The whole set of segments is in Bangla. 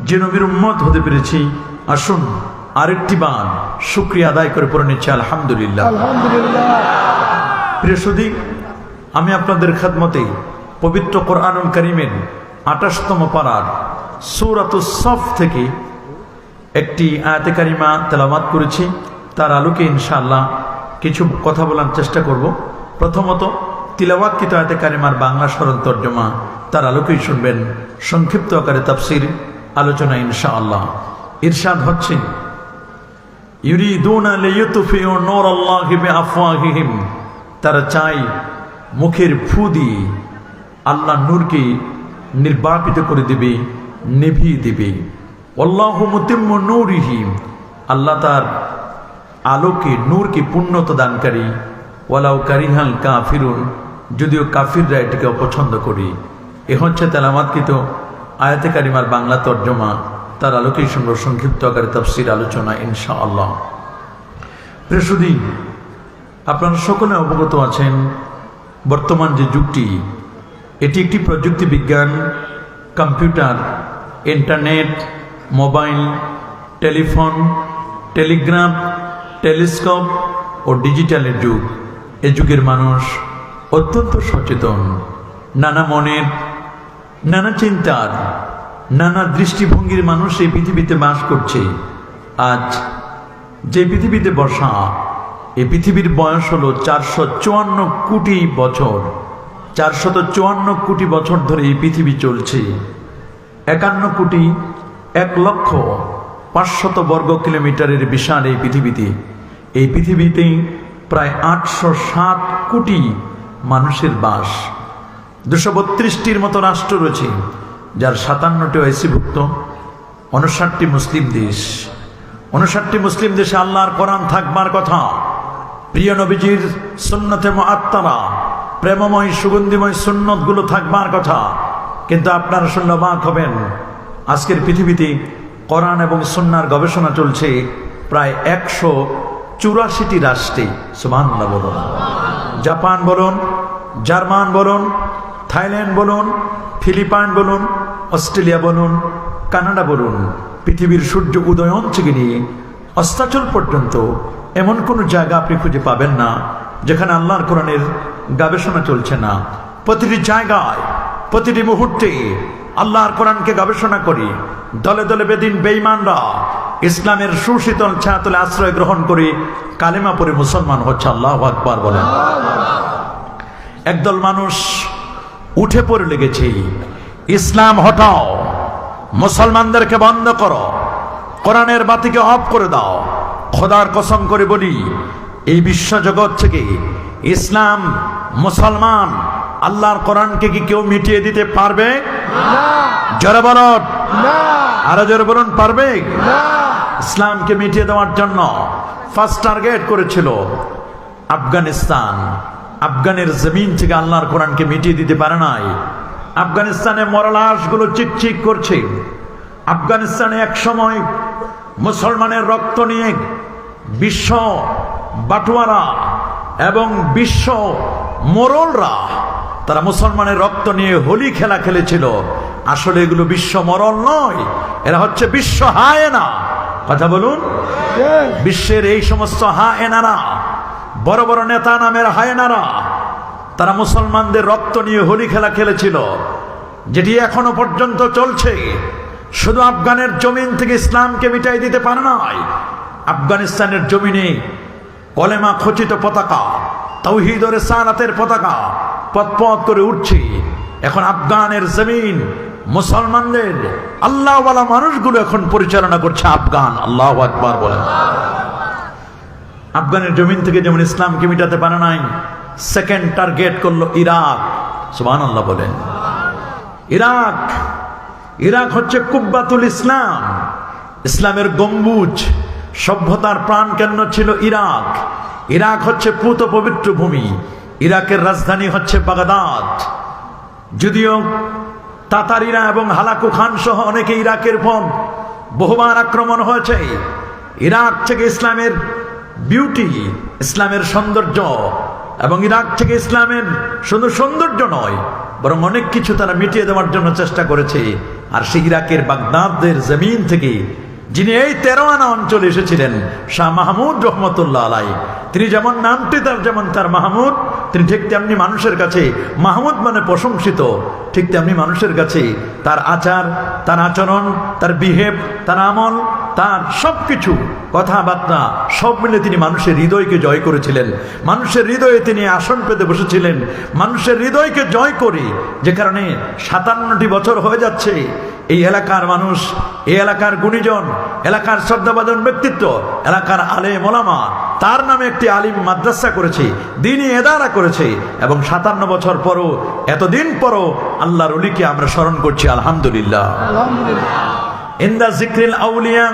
যে নবীর উম্মত হতে পেরেছি, আসুন আরেকটি বার শুকরিয়া আদায় করে পড়ে নিচ্ছি আলহামদুলিল্লাহ। প্রিয় সুধী, আমি আপনাদের খেদমতে পবিত্র কোরআনুল কারীমের 28তম পারার সূরাতুস সফ থেকে একটি আয়াতে কারিমা তেলাওয়াত করেছি। তার আলোকে ইনশাআল্লাহ কিছু কথা বলার চেষ্টা করব। প্রথমত তিলাওয়াতকৃত আয়াতে কারিমার বাংলা সরল তর্জমা, তার আলোকেই শুনবেন সংক্ষিপ্ত আকারে তাফসীর আলোচনা ইনশাআল্লাহ। ইরশাদ হচ্ছে, ইউরিদুনা লিইউতফিউ নূরাল্লাহি বিআফওয়াহিহিম, তারা চায় মুখের ফু দিয়ে আল্লাহ নূরকে নির্বাপিত করে দেবে, নিভিয়ে দেবে। আল্লাহু মুতিম্মু নূরিহি, আল্লাহ তার আলোকে নূরকে পূর্ণতা দানকারী। ওয়ালাউ কারিহাল কাফিরুন, যদিও কাফিররা এটিকে অপছন্দ করি। এ হচ্ছে তেলাওয়াতকৃত আয়াতে কারিমার বাংলা তর্জমা, তার আলোকেই শুনব সংক্ষিপ্ত আকারে তাফসীর আলোচনা ইনশাআল্লাহ। প্রিয় সুধী, আপনারা সকলে অবগত আছেন বর্তমান যে যুগটি, এটি একটি প্রযুক্তি বিজ্ঞান, computer, internet, mobile, telephone, telegraph, telescope ও ডিজিটালের যুগ। এ যুগের মানুষ অত্যন্ত সচেতন, নানা মনের, নানা চিন্তার, নানা দৃষ্টিভঙ্গির মানুষ এই পৃথিবীতে বাস করছে। আজ যে পৃথিবীতে বসা, এই পৃথিবীর বয়স হলো 454 কোটি বছর। 454 কোটি বছর ধরে এই পৃথিবী চলছে। 51,01,05,000 বর্গ কিলোমিটারের বিশাল এই পৃথিবীতে, এই পৃথিবীতে প্রায় 807 কোটি মানুষের বাস। 232টির মতো রাষ্ট্র রয়েছে, যার 57টি ওআইসিভুক্ত, 59টি মুসলিম দেশ। 59টি মুসলিম দেশে আল্লাহর কোরআন থাকবার কথা, প্রিয় নবীজির সুন্নতে মুআত্তারা, প্রেমময় সুগন্ধিময় সুন্নতগুলো থাকবার কথা। কিন্তু আপনারা শুনলে অবাক হবেন, আজকের পৃথিবীতে কোরআন এবং সুন্নাহর গবেষণা চলছে প্রায় 184টি রাষ্ট্রে। সুবহানাল্লাহ বলুন। জাপান বলুন, জার্মান বলুন, থাইল্যান্ড বলুন, ফিলিপাইন বলুন, অস্ট্রেলিয়া বলুন, কানাডা বলুন, পৃথিবীর সূর্য উদয়ন থেকে নিয়ে অস্তাচল পর্যন্ত এমন কোনো জায়গা আপনি খুঁজে পাবেন না যেখানে আল্লাহর কোরআনের গবেষণা চলছে না। প্রতিটি জায়গায়, প্রতিটি মুহূর্তে আল্লাহর কোরআনকে গবেষণা করি। দলে দলে বেদিন বেঈমানরা ইসলামের সুশীতল ছায়াতলে আশ্রয় গ্রহণ করে কালেমা পড়ে মুসলমান হচ্ছে। আল্লাহু আকবার বলেন। একদল মানুষ উঠে পড়ে লেগেছে, ইসলাম হটাও, মুসলমানদেরকে বন্ধ করো, কোরআনের বাতিকে অফ করে দাও। খোদার কসম করে বলি, এই বিশ্ব জগৎ থেকে ইসলাম, মুসলমান, আল্লাহর কোরআনকে কি কেউ মিটিয়ে দিতে পারবে? জোরে বলুন, আরো জোরে বলুন, পারবে? ইসলামকে মিটিয়ে দেওয়ার জন্য ফার্স্ট টার্গেট করেছিল আফগানিস্তান। আফগানের জমিন থেকে আল্লাহর কোরআনকে মিটিয়ে দিতে পারে নাই। আফগানিস্তানে মরলাশগুলো চিকচিক করছে। আফগানিস্তানে এক সময় মুসলমানের রক্ত নিয়ে বিশ্ব বাটোয়ারা এবং বিশ্ব মোরলরা, তারা মুসলমানের রক্ত নিয়ে হোলি খেলা খেলেছিল। আসলে এগুলো বিশ্ব মরল নয়, এরা হচ্ছে বিশ্ব হায়েনা। কথা বলুন। বিশ্বের এই সমস্ত হায়েনারা, বড় বড় নেতা নামের হায়েনারা, তারা মুসলমানদের রক্ত নিয়ে হোলি খেলা খেলেছিল, যেটি এখনো পর্যন্ত চলছে। শুধু আফগানের জমিন থেকে ইসলামকে মিটাই দিতে পারে নাই, আফগানিস্তানের জমিনে কলেমা খচিত পতাকা, তাওহীদ ও রিসালাতের পতাকা পথ করে উঠছে। এখন আফগানের জমিন মুসলমানদের, আল্লাহওয়ালা মানুষগুলো এখন পরিচালনা করছে আফগান। আল্লাহু আকবার বলেন। আফগানের জমিন থেকে যেমন ইসলামকে মিটাতে পারে নাই, সেকেন্ড টার্গেট করলো ইরাক। সুবহানাল্লাহ বলেন। ইরাক হচ্ছে কুব্বাতুল ইসলাম, ইসলামের গম্বুজ, সভ্যতার প্রাণকেন্দ্র ছিল ইরাক। ইরাক হচ্ছে পূত পবিত্র ভূমি। ইরাকের রাজধানী হচ্ছে বাগদাদ। যদিও তাতারিরা এবং হালাকু খান সহ অনেকে ইরাকের উপর বহুবার আক্রমণ হয়েছে, ইরাক থেকে ইসলামের বিউটি, ইসলামের সৌন্দর্য এবং ইরাক থেকে ইসলামের শুধু সৌন্দর্য নয়, বরং অনেক কিছু তারা মিটিয়ে দেওয়ার জন্য চেষ্টা করেছে। আর সেই ইরাকের বাগদাদের জমিন থেকে যিনি এই 13 আনা অঞ্চলে এসেছিলেন, শাহ মাহমুদ রহমতুল্লাহ আলাই, তিনি যেমন নামটি তার যেমন তার মাহমুদ, তিনি ঠিক তেমনি মানুষের কাছে মাহমুদ মানে প্রশংসিত, ঠিক তেমনি মানুষের কাছে তার আচার, তার আচরণ, তার বিহেভ, তার আমল, তার সবকিছু কথাবার্তা সব মিলে তিনি মানুষের হৃদয়কে জয় করেছিলেন। মানুষের হৃদয়ে তিনি আসন পেতে বসেছিলেন, মানুষের হৃদয়কে জয় করে, যে কারণে 57টি বছর হয়ে যাচ্ছে এই এলাকার মানুষ, এই এলাকার গুণীজন, এলাকার শ্রদ্ধাভাজন ব্যক্তিত্ব, এলাকার আলেম ওলামা তার নামে একটি আলিম মাদ্রাসা করেছে, দ্বীনি এদারা করেছে। এবং 57 বছর পরও, এতদিন পরও আল্লাহর ওলিকে আমরা স্মরণ করছি, আলহামদুলিল্লাহ। ইন্দা জিক্রিল আউলিয়া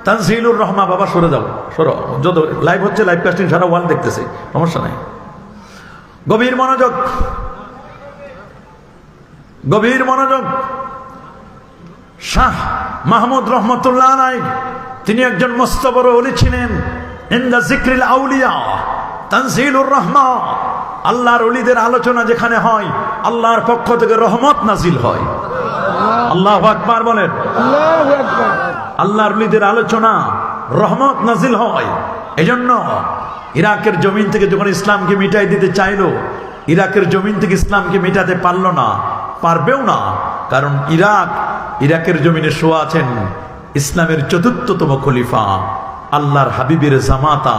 তানজিলুর রহমা। বাবা সরে যাও, সরো, যত লাইভ হচ্ছে, লাইভ কাস্টিং সারা ওয়ার্ল্ড দেখতেছে, সমস্যা নাই। গভীর মনোযোগ, গভীর মনোযোগ। শাহ মাহমুদ রহমতুল্লাহ আলাই তিনি একজন মস্ত বড় ওলি ছিলেন। ইন্দা জিক্রিল আউলিয়া তানজিলুর রহমা, আল্লাহর ওলিদের আলোচনা যেখানে হয় আল্লাহর পক্ষ থেকে রহমত নাজিল হয়। আল্লাহু আকবার বলেন। আল্লাহর ওলিদের আলোচনা রহমত নাজিল হয়। এজন্য ইরাকের জমিন থেকে যখন ইসলামকে মিটাই দিতে চাইলো, ইরাকের জমিন থেকে ইসলামকে মিটাতে পারল না, পারবেও না। কারণ ইরাকের জমিনে শোয়া আছেন ইসলামের ৪র্থতম খলিফা, আল্লাহর হাবিবের জামাতা,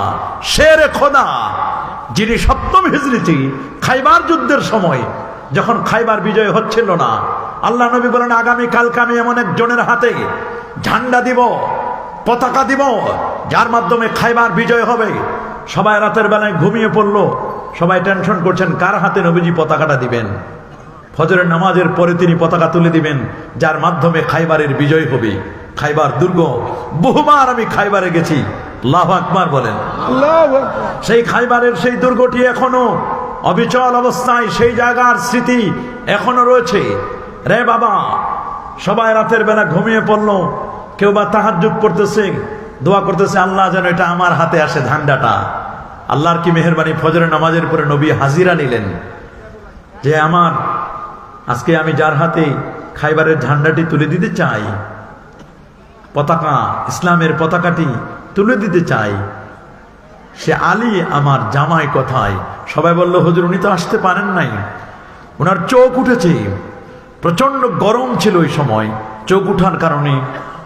শেরে খোদা, যিনি ৭ম হিজরিতে খাইবার যুদ্ধের সময় যখন খাইবার বিজয় হচ্ছিল না, আল্লাহ নবী বলেন আগামী কালকে আমি এমন একজনের হাতে ঝান্ডা দিব, পতাকা দিব, যার মাধ্যমে খাইবার বিজয় হবে। সবাই রাতের বেলায় ঘুমিয়ে পড়লো, সবাই টেনশন করছেন কার হাতে নবীজি পতাকাটা দিবেন। ফজরের নামাজের পরে তিনি পতাকা তুলে দিবেন, যার মাধ্যমে খাইবারের বিজয় হবে। খাইবার দুর্গ, বহুবার আমি খাইবারে গেছি, আল্লাহু আকবার বলেন। সেই খাইবারের সেই দুর্গটি এখনো অবিচল অবস্থায়, সেই জায়গার স্মৃতি এখনো রয়েছে। রে বাবা, সবাই রাতের বেলা ঘুমিয়ে পড়লো, কেউ বা তাহাজ্জুদ পড়তেছে, দোয়া করতেছে আল্লাহ যেন এটা আমার হাতে আসে ঝান্ডাটা। আল্লাহর কি মেহেরবানি, ফজরের নামাজের পরে নবী হাজিরা নিলেন যে আমার আজকে আমি যার হাতে খাইবারের ঝান্ডাটি তুলে দিতে চাই, পতাকা, ইসলামের পতাকাটি তুলে দিতে চাই, সে আলী আমার জামাই কোথায়? সবাই বলল হুজুর উনি তো আসতে পারেন নাই, ওনার চোখ উঠেছে। প্রচন্ড গরম ছিল ওই সময়, চোখ উঠার কারণে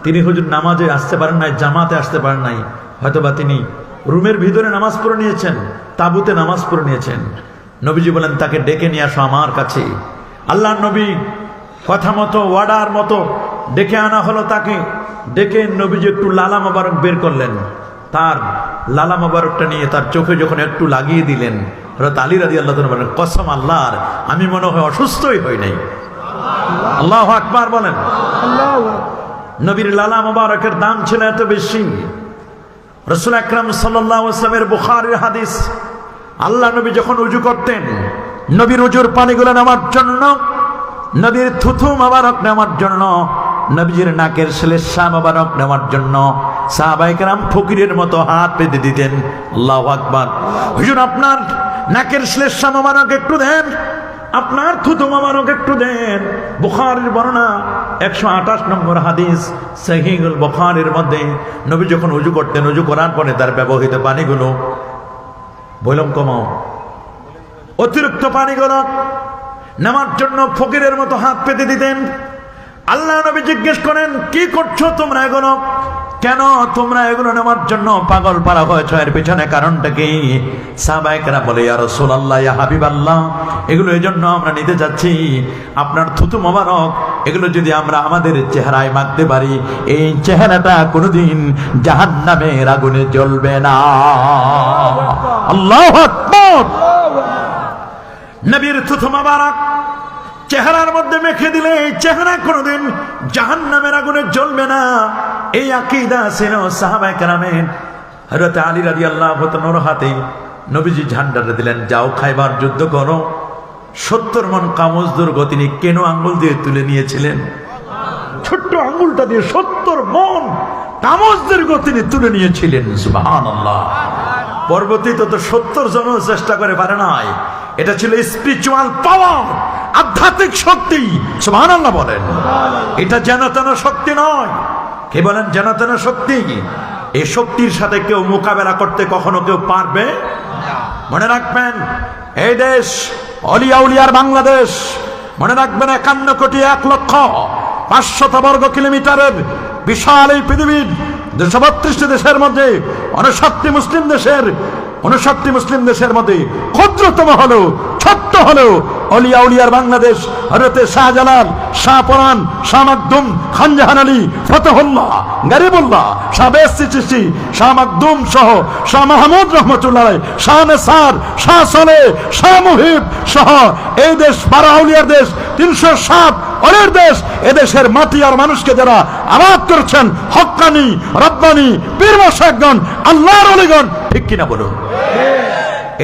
তিনি হুজুর নামাজে আসতে পারেন নাই, জামাতে আসতে পারেন নাই। হয়তোবা তিনি রুমের ভিতরে নামাজ পড়ে নিয়েছেন, তাঁবুতে নামাজ পড়ে নিয়েছেন। নবীজি বলেন তাকে ডেকে নিয়ে আসো আমার কাছে। আল্লাহ নবী কথা মতো, ওয়ার্ডার মতো ডেকে আনা হলো তাকে। ডেকে নবীজি একটু লালা মোবারক বের করলেন, তার লালা মোবারকটা নিয়ে তার চোখে যখন একটু লাগিয়ে দিলেন, হযরত আলী রাদিয়াল্লাহু তাআলা বলেন কসম আল্লাহর, আমি মনে হয় অসুস্থই হই নাই। আল্লাহু আকবার বলেন। নবীর লালা মোবারকের দাম ছিল এত বেশি। রাসূল আকরাম সাল্লাল্লাহু আলাইহি ওয়াসাল্লামের বুখারীর হাদিস, আল্লাহ নবী যখন উযু করতেন, নবীর উযুর পানিগুলো নেওয়ার জন্য, নবীর থুথু মোবারক নেওয়ার জন্য, নবীজির নাকের শ্লেষ্মা মোবারক নেওয়ার জন্য সাহাবায়ে কেরাম ফকিরের মতো হাত পেতে দিতেন। আল্লাহু আকবার। হুজুর আপনার নাকের শ্লেষ্মা মোবারক একটু দেন, আপনার থুথু মোবারক একটু দেন। বুখারীর বর্ণনা 128 নম্বর হাদিস সহিহুল বুখারীর মধ্যে, নবী যখন উযু করতেন, উযু করার পরে তার ব্যবহৃত পানিগুলো, বললাম কমাও, অতিরিক্ত পানিগুলো নেওয়ার জন্য ফকিরের মতো হাত পেতে দিতেন। আল্লাহ নবী জিজ্ঞেস করেন কি করছো তোমরা এগুলো, কেন তোমরা এগুলো নেওয়ার জন্য পাগল পারা হয়েছ, এর পিছনে কারণটা কি? সাহাবায়ে কেরাম বলে ইয়া রাসূলুল্লাহ, ইয়া হাবিবাল্লাহ, এগুলো এই জন্য আমরা নিতে যাচ্ছি, আপনার থুতু মোবারক এগুলো যদি আমরা আমাদের চেহারায় মাখতে পারি, এই চেহারাটা কোনোদিন জাহান্নামের আগুনে জ্বলবে না। আল্লাহু আকবার। নবীর থুতু মোবারক চেহারার মধ্যে মেখে দিলে এই চেহারা কোনোদিন জাহান্নামের আগুনে জ্বলবে না। এই আকীদা ছিল সাহাবায়ে কেরামের। হযরত আলী রাদিয়াল্লাহু তাআলার হাতে নবীজি ঝান্ডাটা দিলেন, যাও খাইবার যুদ্ধ করো। 70 মণ কামজ দুর্গ তিনি কেন আঙ্গুল দিয়ে তুলে নিয়েছিলেন, ছোট্ট আঙ্গুলটা দিয়ে 70 মণ কামজ দুর্গ তিনি তুলে নিয়েছিলেন। সুবহানাল্লাহ। পরবর্তীতে তো 70 জন চেষ্টা করে পারে নাই। এটা ছিল স্পিরিচুয়াল পাওয়ার, আধ্যাত্মিক শক্তি। সুবহানাল্লাহ বলেন। এটা যেন তেন শক্তি নয়। কে বলেন যেন তেন শক্তি? এই শক্তির সাথে কেউ মোকাবেলা করতে কখনো কেউ পারবে না। মনে রাখবেন, এই দেশ অলিয়া উলিয়ার বাংলাদেশ। মনে রাখবেন, 51,01,05,000 বর্গ কিলোমিটারের বিশাল এই পৃথিবীর 232টি দেশের মধ্যে 59 মুসলিম দেশের মধ্যে ক্ষুদ্রতম হলো, ছোট্ট হলো অলিয়া উলিয়ার বাংলাদেশ। হযরতে শাহজালাল, শাহপরান, শাহ মাকদুম, খান জাহান আলী, ফতহুল্লাহ, গরিবুল্লাহ, শাহ বেস্তি চিশতি, শাহ মাকদুম সহ শাহ মাহমুদ রহমতুল্লাহ, শাহ নেসার, শাহ সলে, শাহ মুহিব সহ এই দেশ 12 আউলিয়ার দেশ, 307 অলির দেশ। এদেশের মাটি আর মানুষকে যারা আবাদ করছেন, হক্কানি, রব্বানি, পীর মাশায়েখগণ, আল্লাহর ওলিগণ, ঠিক কিনা বলুন?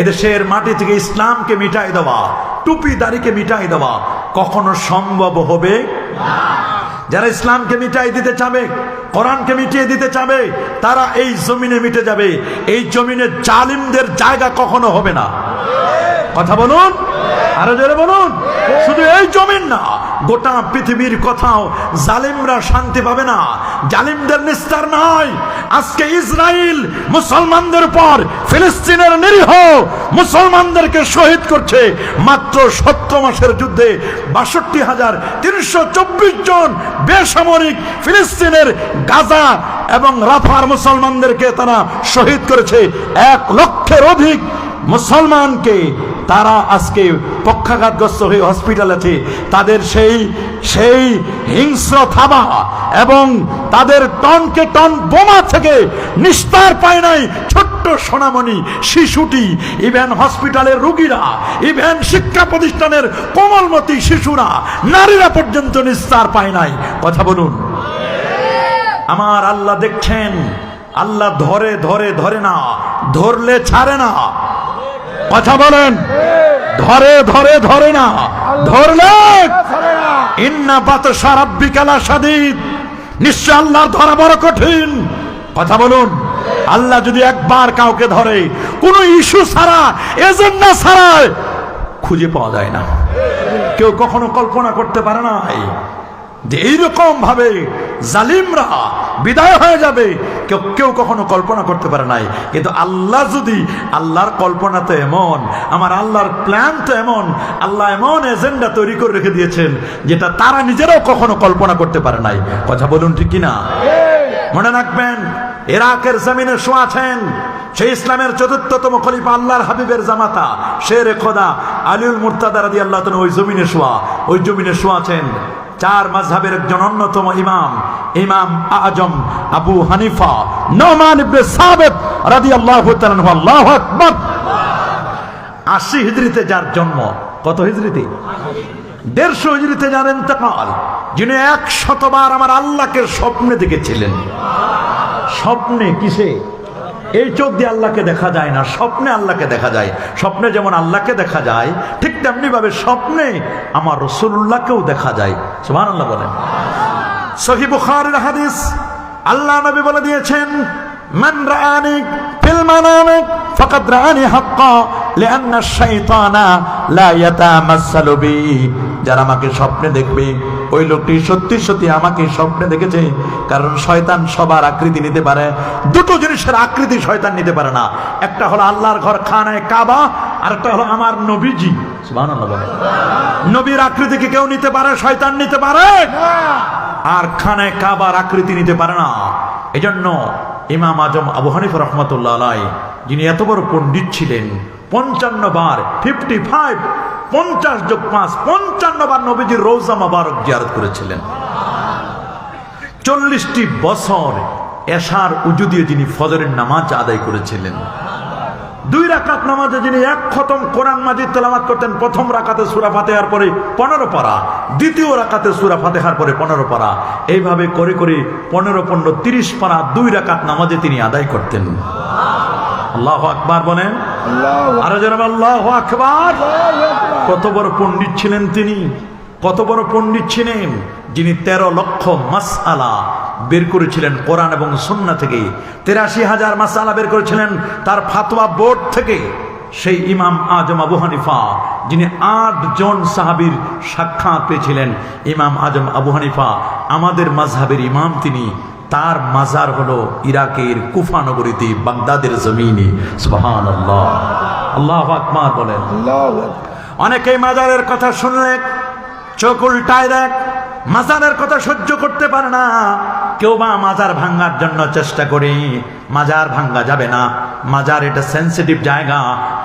এদেশের মাটি থেকে ইসলামকে মিটাই দেওয়া, টুপি দাড়িকে মিটাই দেওয়া কখনো সম্ভব হবে না। যারা ইসলামকে মিটাই দিতে চাবে, কোরআনকে মিটিয়ে দিতে চাবে, তারা এই জমিনে মিটে যাবে। এই জমিনে জালিমদের জায়গা কখনো হবে না। কথা বলুন, আরো জোরে বলুন। শুধু এই জমিন না, গোটা পৃথিবীর কোথাও জালিমরা শান্তি পাবে না, জালিমদের নিস্তার নাই। আজকে ইসরায়েল মুসলমানদের উপর ফিলিস্তিনের নিরীহ মুসলমানদেরকে শহীদ করছে। মাত্র 17 মাসের যুদ্ধে 62,324 জন বেসামরিক ফিলিস্তিনের গাজা এবং রাফার মুসলমানদেরকে তারা শহীদ করেছে। 1 লক্ষের অধিক মুসলমানকে তারা আজকে পক্ষাঘাতগ্রস্ত হয়ে হসপিটালে আছে। তাদের সেই হিংস্র থাবা এবং তাদের টনকে টন বোমা থেকে নিস্তার পায় নাই ছোট্ট সোনামণি শিশুটি, ইভেন হসপিটালের রোগীরা, ইভেন শিক্ষা প্রতিষ্ঠানের কোমলমতি শিশুরা, নারীরা পর্যন্ত নিস্তার পায় নাই। কথা বলুন। আমার আল্লাহ দেখছেন, আল্লাহ ধরে ধরে ধরে না, ধরলে ছাড়ে না। কথা বলেন, ধরে ধরে ধরে না, ধরলে ইন্না বাতশা রাব্বিকা লাশাদীদ, নিশ্চয় আল্লাহর ধরা বড় কঠিন। কথা বলুন। আল্লাহ যদি একবার কাউকে ধরে, কোনো ইস্যু ছাড়া, এজেন্ডা ছাড়া খুঁজে পাওয়া যায় না। কেউ কখনো কল্পনা করতে পারে না যে এইরকম ভাবে জালিমরা বিদায় হয়ে যাবে। কেউ কখনো কল্পনা করতে পারে নাই। কিন্তু আল্লাহ যদি, আল্লাহর কল্পনা তো এমন, আমার আল্লাহর প্ল্যান তো এমন, আল্লাহ এমন এজেন্ডা তৈরি করে রেখে দিয়েছেন যেটা তারা নিজেরাও কখনো কল্পনা করতে পারে নাই। কথা বলুন, ঠিক কিনা? মনে রাখবেন, ইরাকের জমিনে শোয়াছেন সেই ইসলামের ৪র্থতম খলিফা আল্লাহর হাবিবের জামাতা শেরে খোদা আলীউল মুর্তাদা রাদিয়াল্লাহু তাআলা। ওই জমিনে শোয়াছেন 4 মাযহাবের একজন অন্যতম ইমাম আজম আবু হানিফা নোমান ইবনে সাবিত রাদিয়াল্লাহু তাআলা আনহু। আল্লাহু আকবার। 80 হিজরিতে যার জন্ম, কত হিজরিতে? 150 হিজরিতে যার ইন্তেকাল, যিনি 100 বার আমার আল্লাহকে স্বপ্নে দেখেছিলেন। স্বপ্নে? কিসে? এই চোখ দিয়ে আল্লাহকে দেখা যায় না, স্বপ্নে আল্লাহকে দেখা যায়। স্বপ্নে যেমন আল্লাহকে দেখা যায়, ঠিক তেমনি ভাবে স্বপ্নে আমার রাসূলুল্লাহকেও দেখা যায়। সুবহানাল্লাহ বলেন। সহিহ বুখারীর হাদিস, আল্লাহ নবী বলে দিয়েছেন, মান রাআনি ফিল মানামি ফাকাদ রাআনি হাক্কা লিআন্না আশ-শাইতানা লা ইয়াতামাসসালু বি। যারা আমাকে স্বপ্নে দেখবে, ওই লোকটি সত্যি সত্যি আমাকে স্বপ্নে দেখেছে। কারণ শয়তান সবার আকৃতি নিতে পারে, দুটো জিনিসের আকৃতি শয়তান নিতে পারে না। একটা হলো আল্লাহর ঘর খানায়ে কাবা, আর একটা হলো আমার নবীজি। সুবহানাল্লাহ বলেন। নবীর আকৃতি কি কেউ নিতে পারে? শয়তান নিতে পারে না। আর খানায়ে কাবার আকৃতি নিতে পারে না। এজন্য ইমাম আজম আবু হানিফা রাহমাতুল্লাহ আলাইহি, যিনি এত বড় পণ্ডিত ছিলেন, 55 বার 55 50 যোগ 5 55 বার নবীজির রওজা মোবারক জিয়ারত করেছিলেন। 40টি বছর এশার উজু দিয়ে যিনি ফজরের নামাজ আদায় করেছিলেন। 2 রাকাত নামাজে যিনি 1 খতম কোরআন মাজিদ তেলাওয়াত করতেন। প্রথম রাকাতে সূরা ফাতিহার পরে 15 পারা, দ্বিতীয় রাকাতে সূরা ফাতিহার পরে 15 পারা, এইভাবে করে করে 15 30 পারা 2 রাকাত নামাজে তিনি আদায় করতেন। আল্লাহু আকবার বলেন। আরো যেন আল্লাহু আকবার। কত বড় পণ্ডিত ছিলেন তিনি, কত বড় পণ্ডিত ছিলেন, যিনি 13 লক্ষ মাসআলা বের করেছিলেন কোরআন এবং সুন্নাহ থেকে, ৮৩,০০০ মাসআলা বের করেছিলেন তার ফাতোয়া বোর্ড থেকে। সেই ইমাম আজম আবু হানিফা, যিনি ৮ জন সাহাবীর সাক্ষাৎ পেয়েছিলেন, ইমাম আজম আবু হানিফা আমাদের মাযহাবের ইমাম তিনি। তার মাজার হলো ইরাকের কুফা নগরীতে, বাগদাদের জমিনে। সুবহানাল্লাহ, আল্লাহু আকবার বলেন। অনেকেই মাজারের কথা শুনলে চোখ উল্টায় দেখ, মাজারের কথা সহ্য করতে পারে না। কেউ বা মাজার ভাঙ্গার জন্য চেষ্টা করে, মাজার ভাঙ্গা যাবে না। মাজার এটা সেন্সিটিভ জায়গা,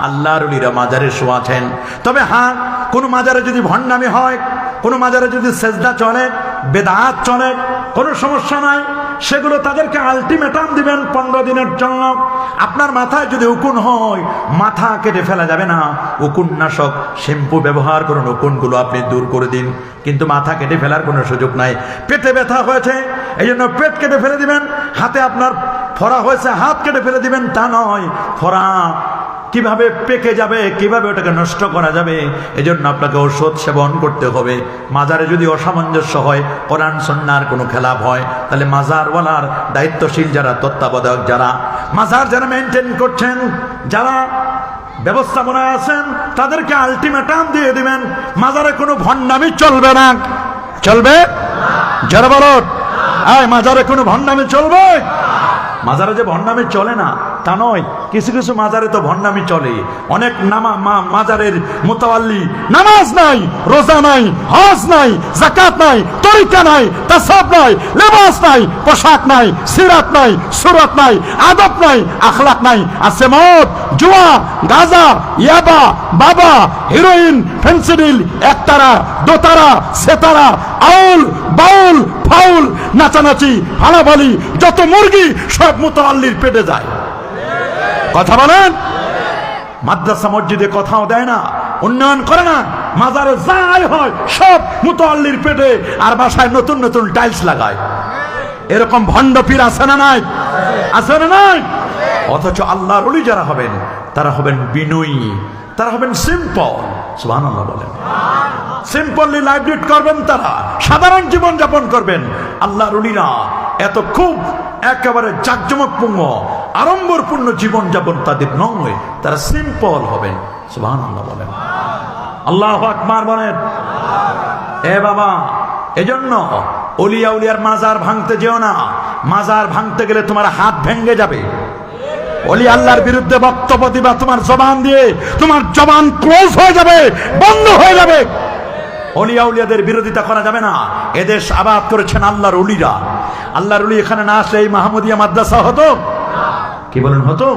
আল্লাহর ওলিরা মাজারে শোয়াছেন। তবে হ্যাঁ, কোন মাজারে যদি ভণ্ডামি হয়, কোন মাজারে যদি সেজদা চলে, বেদাত চলে, কোনো সমস্যা নাই। সেগুলো তাদেরকে আলটিমেটাম দিবেন 15 দিনের জন্য। আপনার মাথায় যদি উকুন হয়, মাথা কেটে ফেলা যাবে না। উকুননাশক শ্যাম্পু ব্যবহার করুন, উকুনগুলো আপনি দূর করে দিন, কিন্তু মাথা কেটে ফেলার কোনো সুযোগ নাই। পেটে ব্যথা হয়েছে, এই জন্য পেট কেটে ফেলে দিবেন। হাতে আপনার ফোড়া হয়েছে, হাত কেটে ফেলে দিবেন, তা নয়। ফোড়া কিভাবে পেকে যাবে, কিভাবে ওটাকে নষ্ট করা যাবে, এজন্য আপনাকে ঔষধ সেবন করতে হবে। মাজারে যদি অসামঞ্জস্য হয়, কোরআন সুন্নাহর কোনো খেলাফ হয়, তাহলে মাজারওয়ালার দায়িত্বশীল যারা, তত্ত্বাবধায়ক যারা, মাজার যারা মেনটেন করছেন, যারা ব্যবস্থাপনায় আছেন, তাদেরকে আলটিমেটাম দিয়ে দিবেন, মাজারে কোনো ভণ্ডামি চলবে না। চলবে? যারা বলো, মাজারে কোনো ভণ্ডামি চলবে? মাজারে যে ভণ্ডামি চলে না তা নয়, কিছু কিছু মাজারে তো ভণ্ডামি চলে। অনেক মাজারের মুতাওয়াল্লি নামাজ নাই, রোজা নাই, হজ নাই, যাকাত নাই, তরিকা নাই, তাসাব নাই, লেবাস নাই, পোশাক নাই, সিরাত নাই, সুরত নাই, আদব নাই, আখলাক নাই। আছে মদ, জুয়া, গাঁজা, ইয়াবা, বাবা, হিরোইন, ফেন্সিডিল, একতারা, দোতারা, সেতারা, আউল, বাউল, ফাউল, নাচানাচি, হালাবালি, যত মুরগি সব মুতাওয়াল্লির পেটে যায়। কথা বলেন? মাদ্রাসা মসজিদে কথাও দেয় না, উন্নয়ন করে না, মাজারে যাই হয় সব মুতাওয়াল্লির পেটে, আর বাসায় নতুন নতুন টাইলস লাগায়। এরকম ভণ্ড পীর আছে না নাই? আছে না নাই? অথচ আল্লাহর ওলি যারা হবেন, তারা হবেন বিনয়ী, তারা হবেন সিম্পল। সুবহানাল্লাহ বলেন। সিম্পলি লাইফ লিড করবেন, তারা সাধারণ জীবন যাপন করবেন। আল্লাহর ওলিরা এত খুব একেবারে জাঁকজমকপূর্ণ আড়ম্বরপূর্ণ জীবন যাপন তাদের নয়, তারা সিম্পল হবেন। সুবহানাল্লাহ বলেন। আল্লাহু আকবার বলেন। এ বাবা, এজন্য ওলিয়া উলিয়ার মাজার ভাঙতে যেও না। মাজার ভাঙতে গেলে তোমার হাত ভেঙে যাবে। ওলি আল্লাহর বিরুদ্ধে বক্তব্য দিবা, তোমার জবান দিয়ে তোমার জবান ক্লোজ হয়ে যাবে, বন্ধ হয়ে যাবে। ওলিয়া উলিয়াদের বিরোধিতা করা যাবে না। এদেশ আবাদ করেছেন আল্লাহর ওলিরা। আল্লাহর ওলি এখানে না আসলে এই মাহমুদিয়া মাদ্রাসা হতো? কি বলেন হতো?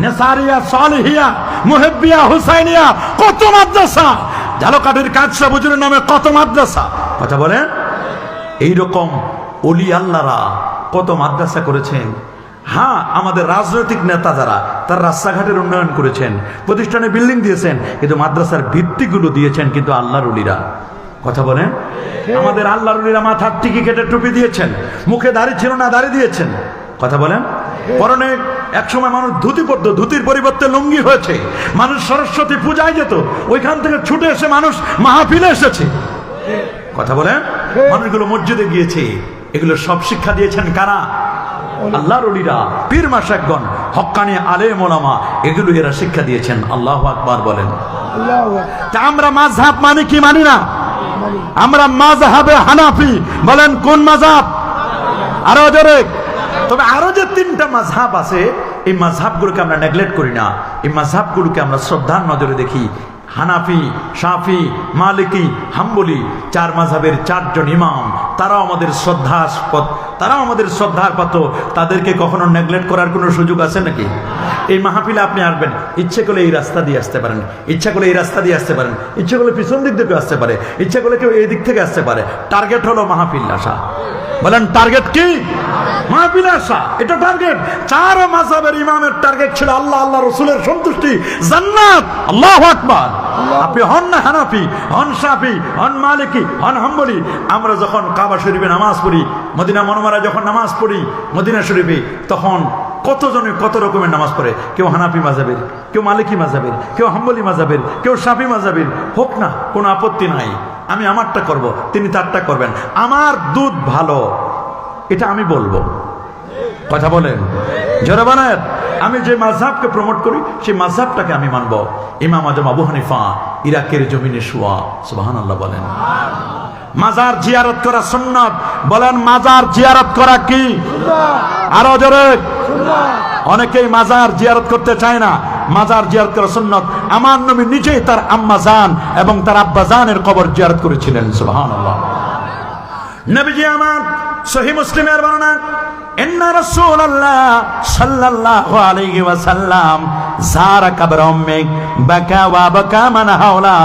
নেসারিয়া, সালেহিয়া, মুহিব্বিয়া, হুসাইনিয়া, কত মাদ্রাসা, ঝালকাঠির কাদসা বুজুরের নামে কত মাদ্রাসা। কথা বলেন? এইরকম ওলি আল্লাহরা কত মাদ্রাসা করেছেন। হ্যাঁ, আমাদের রাজনৈতিক নেতা যারা, তার রাস্তাঘাটের উন্নয়ন করেছেন, প্রতিষ্ঠানে বিল্ডিং দিয়েছেন, কিন্তু মাদ্রাসার ভিত্তিগুলো দিয়েছেন কিন্তু আল্লাহর ওলিরা। কথা বলেন? আমাদের আল্লাহর ওলিরা মাথার টিকি কেটে টুপি দিয়েছেন, মুখে দাড়ি ছিল না, দাড়ি দিয়েছেন। কথা বলেন? পরনে একসময় মানুষ ধুতি পরতো, ধুতির পরিবর্তে লুঙ্গি হয়েছে। মানুষ সরস্বতী পূজায় যেত, ওইখান থেকে ছুটে এসে মানুষ মাহফিলে এসেছে। কথা বলেন? মানুষগুলো মসজিদে গিয়েছে। এগুলো সব শিক্ষা দিয়েছেন কারা? আল্লাহর ওলিরা, পীর মাশায়েখগণ, হক্কানি আলেম ওলামা, এগুলো এরা শিক্ষা দিয়েছেন। আল্লাহু আকবার বলেন। তা আমরা মাযহাব মানে কি মানি না? আমরা মাযহাবে হানাফি। বলেন কোন মাযহাব? আরো জোরে। তবে আরো যে 3টা মাযহাব আছে, এই মাযহাবগুলোকে আমরা নেগলেক্ট করি না। এই মাযহাবগুলোকে আমরা শ্রদ্ধার নজরে দেখি। হানাফি, শাফি, মালিকি, হাম্বলি, 4 মাযহাবের 4 জন ইমাম, তারাও আমাদের শ্রদ্ধাস্পদ, তারাও আমাদের শ্রদ্ধার পাত্র। তাদেরকে কখনো নেগলেক্ট করার কোনো সুযোগ আছে নাকি? এই মাহফিলে আপনি আসবেন, ইচ্ছে করলে এই রাস্তা দিয়ে আসতে পারেন, ইচ্ছা করলে এই রাস্তা দিয়ে আসতে পারেন, ইচ্ছে করলে পিছন দিক থেকে আসতে পারে, ইচ্ছা করলে কেউ এই দিক থেকে আসতে পারে। টার্গেট হলো মাহফিল আসা। বলেন টার্গেট কি? মাহফিলে আসা, এটা টার্গেট। 4 মাযহাবের ইমামের টার্গেট ছিল আল্লাহ, আল্লাহ রাসূলের সন্তুষ্টি, জান্নাত। আল্লাহু আকবার। আপনি হন না হানাফি, হন শাফি, হন মালিকি, হন হাম্বলি। আমরা যখন কাবা শরীফে নামাজ পড়ি, মদিনা মনোমরা যখন নামাজ পড়ি মদিনা শরীফে, তখন কতজনে কত রকমের নামাজ পড়ে। কেউ হানাফি মাযহাবের, কেউ মালিকি মাযহাবের, কেউ হাম্বলি মাযহাবের, কেউ শাফি মাযহাবের। হোক না, কোনো আপত্তি নাই। আমি আমারটা করব, তিনি তারটা করবেন। আমার দুধ ভালো, এটা আমি বলবো। কথা বলেন, জোরে বলেন। আমি যে মাযহাবকে প্রমোট করি সেই মাযহাবটাকে আমি মানবো। ইমাম আজম আবু হানিফা ইরাকের জমিনে শুয়া, সুবহানাল্লাহ বলেন। মাজার জিয়ারত করা সুন্নাত, বলেন মাজার জিয়ারত করা কি সুন্নাত? আরো জোরে সুন্নাত। অনেকেই মাজার জিয়ারত করতে চায় না, মাজার জিয়ারত করা সুন্নাত। আমার নবী নিজেই তার আম্মা জান এবং তার আব্বা জানের কবর জিয়ারত করেছিলেন, সুবহানাল্লাহ। নবীজি আমার সহিহ মুসলিমের বর্ণনা, ইন্না রাসূলুল্লাহ সাল্লাল্লাহু আলাইহি ওয়াসাল্লাম যারা কবর উম্মে বাকা ওয়া বাকা মান হাওলা।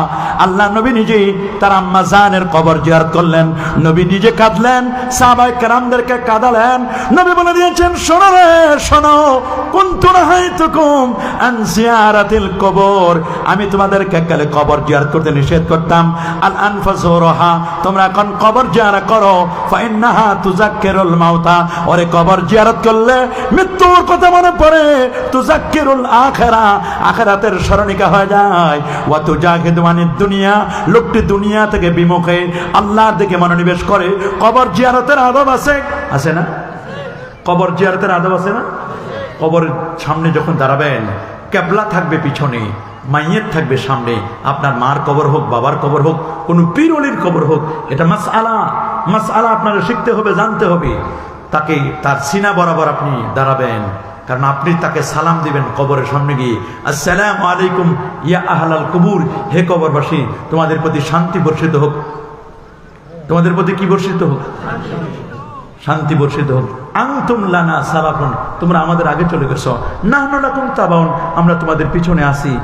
আল্লাহ নবী নিজেই তার আম্মা জানের কবর জিয়ারত করলেন, নবী নিজে কাঁদলেন, সাহাবায়ে কেরামদেরকে কাঁদালেন। নবী বলে দিয়েছেন, শোনো রে শোনো, কুনতু নাহাইতুকুম আন জিয়ারাতিল কবর, আমি তোমাদেরকে কালে কবর জিয়ারত করতে নিষেধ করতাম। আল আনফাসুরহা, তোমরা এখন কবর জিয়ারত করো, ফাইন্নাহা তুযাক্কিরুল মাউতা, ওরে কবর জিয়ারত করলে মৃত্যুর কথা মনে পড়ে, তুযাক্কিরুল আখিরা, আখিরাতের স্মরণিকা হয়ে যায়। ওয়া তুজাহিদু আনিদ দুনিয়া, লোকটি দুনিয়া থেকে বিমুখে আল্লাহর দিকে মনোনিবেশ করে। কবর জিয়ারতের আদব আছে, আছে না? কবর জিয়ারতের আদব আছে না? কবরের সামনে যখন দাঁড়াবেন, কিবলা থাকবে পিছনে, মাইয়েত থাকবে সামনে। আপনার মার কবর হোক, বাবার কবর হোক, কোন পীর ওলির কবর হোক, এটা মাসআলা আপনারা শিখতে হবে, জানতে হবে। তাকে তার সিনা বরাবর আপনি দাঁড়াবেন, কারণ আপনি তাকে সালাম দিবেন কবরের সামনে গিয়ে, আসসালামু আলাইকুম ইয়া আহলাল কুবুর, হে কবরবাসী, তোমাদের প্রতি শান্তি বর্ষিত হোক। তোমাদের প্রতি কি বর্ষিত হোক? শান্তি বর্ষিত হোক। আনতুম লানা সালাফুন, তোমরা আমাদের আগে চলে গেছো, নাহনু লাকুম তাবাউন, আমরা তোমাদের পিছনে আসি।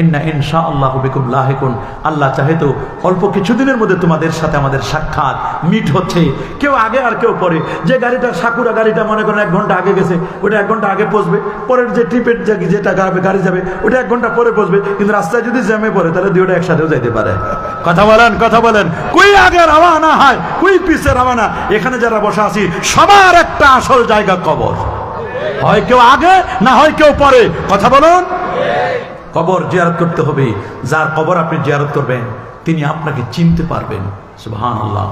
ইন্না ইনশাআল্লাহু বিকুম লাহিকুন, আল্লাহ চাহে তো অল্প কিছুদিনের মধ্যে তোমাদের সাথে আমাদের সাক্ষাৎ মিট হচ্ছে। কেউ আগে আর কেউ পরে। যে গাড়িটা সাকুরা গাড়িটা মনে করেন 1 ঘন্টা আগে গেছে, ওটা 1 ঘন্টা আগে পৌঁছবে। পরের যে ট্রিপের যেটা গাড়ি যাবে ওটা 1 ঘন্টা পরে পৌঁছবে। কিন্তু রাস্তায় যদি জ্যামে পড়ে তাহলে দুইটা একসাথেও যাইতে পারে। কথা বলেন, কথা বলেন। কুই আগে রওনা হয়, কুই পিছে রওনা। এখানে যারা বসে আছি সবার একটা আসল জায়গা কবর, হয় কেউ আগে না হয় কেউ পরে। কথা বলুন। কবর জিয়ারত করতে হবে। যার কবর আপনি জিয়ারত করবেন তিনি আপনাকে চিনতে পারবেন, সুবহানাল্লাহ।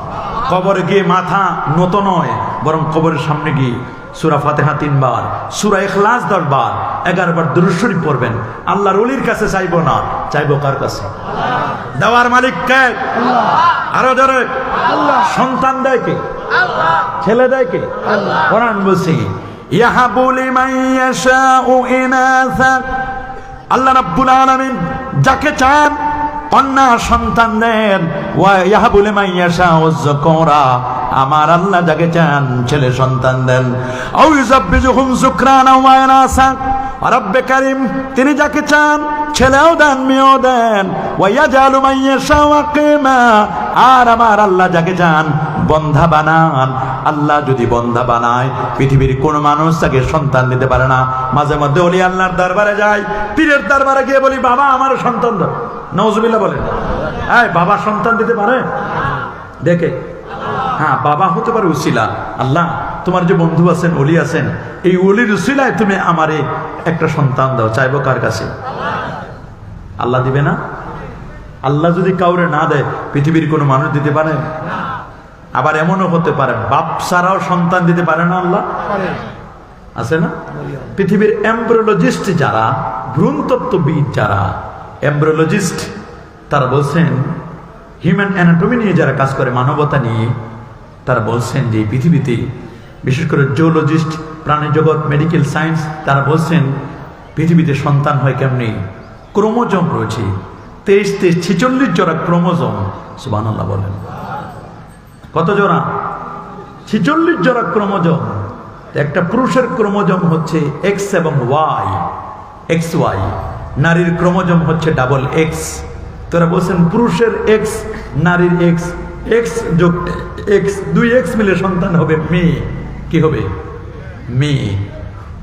কবরে গিয়ে মাথা নত নয়, বরং কবরের সামনে গিয়ে সূরা ফাতিহা 3 বার, সূরা ইখলাস 10 বার, 11 বার দুরূদ শরীফ পড়বেন। আল্লাহর ওলির কাছে চাইবো না, চাইবো কার কাছে? দেওয়ার মালিক কে? আল্লাহ। আরো জোরে আল্লাহ। সন্তান দেয় কে? আল্লাহ। ছেলে দেয় কে? আল্লাহ। কোরআন বলছে, ইয়াহাবু লিমান ইয়াশাউ ইনাসা, আল্লাহ রাব্বুল আলামিন যাকে চান কন্যা সন্তান দেন। ওয়া ইয়াহাবু লিমান ইয়াশাউ যুকুরা, আমার আল্লাহ যাকে চান ছেলে সন্তান দেন। আও ইযাববিজুহুম যুকরানা ওয়া ইনাসা, রব্বে কারীম তিনি যাকে চান ছেলেও দেন মেয়েও দেন। ওয়া ইয়াজালু মান ইয়াশাউ আকিমা, আর আমার আল্লাহ যাকে চান বন্ধা বানান। আল্লাহ যদি বন্ধা বানায় পৃথিবীর কোন মানুষ তাকে সন্তান দিতে পারে না। মাঝে মধ্যে ওলি আল্লাহর দরবারে যায়, পীরের দরবারে গিয়ে বলি বাবা আমার সন্তান দাও, নাউজুবিল্লাহ বলেন। এই বাবা সন্তান দিতে পারে? দেখে, হ্যাঁ বাবা হতে পারে উসিলা। আল্লাহ তোমার যে বন্ধু আছেন, ওলি আছেন, এই ওলির উসিলায় তুমি আমারে একটা সন্তান দাও। চাইবো কার কাছে? আল্লাহ দিবে না? আল্লাহ যদি কাউরে না দেয় পৃথিবীর কোনো মানুষ দিতে পারে? আবার এমনও হতে পারে বাপ ছাড়াও সন্তান দিতে পারে না আল্লাহ, আছে না? পৃথিবীর এমব্রিওলজিস্ট যারা, ভ্রূণতত্ত্ববিদ যারা, এমব্রিওলজিস্ট, তারা বলছেন, হিউম্যান অ্যানাটমি নিয়ে যারা কাজ করে, মানবতা নিয়ে, তারা বলছেন যে পৃথিবীতে বিশেষ করে জুলজিস্ট, প্রাণী জগৎ, মেডিকেল সায়েন্স, তারা বলছেন পৃথিবীতে সন্তান হয় কেমনি? ক্রোমোজোম রয়েছে 46 জোড়া ক্রোমোজোম। সুবহানাল্লাহ বলেন। কত জোড়া? 46 জোড়া ক্রোমোজোম। একটা পুরুষের ক্রোমোজোম হচ্ছে এক্স এবং ওয়াই, এক্স ওয়াই। নারীর ক্রোমোজোম হচ্ছে ডাবল এক্স। তারা বলছেন পুরুষের এক্স, নারীর এক্স, এক্স যোগ এক্স, 2 এক্স মিলে সন্তান হবে মেয়ে। কি হবে? মেয়ে।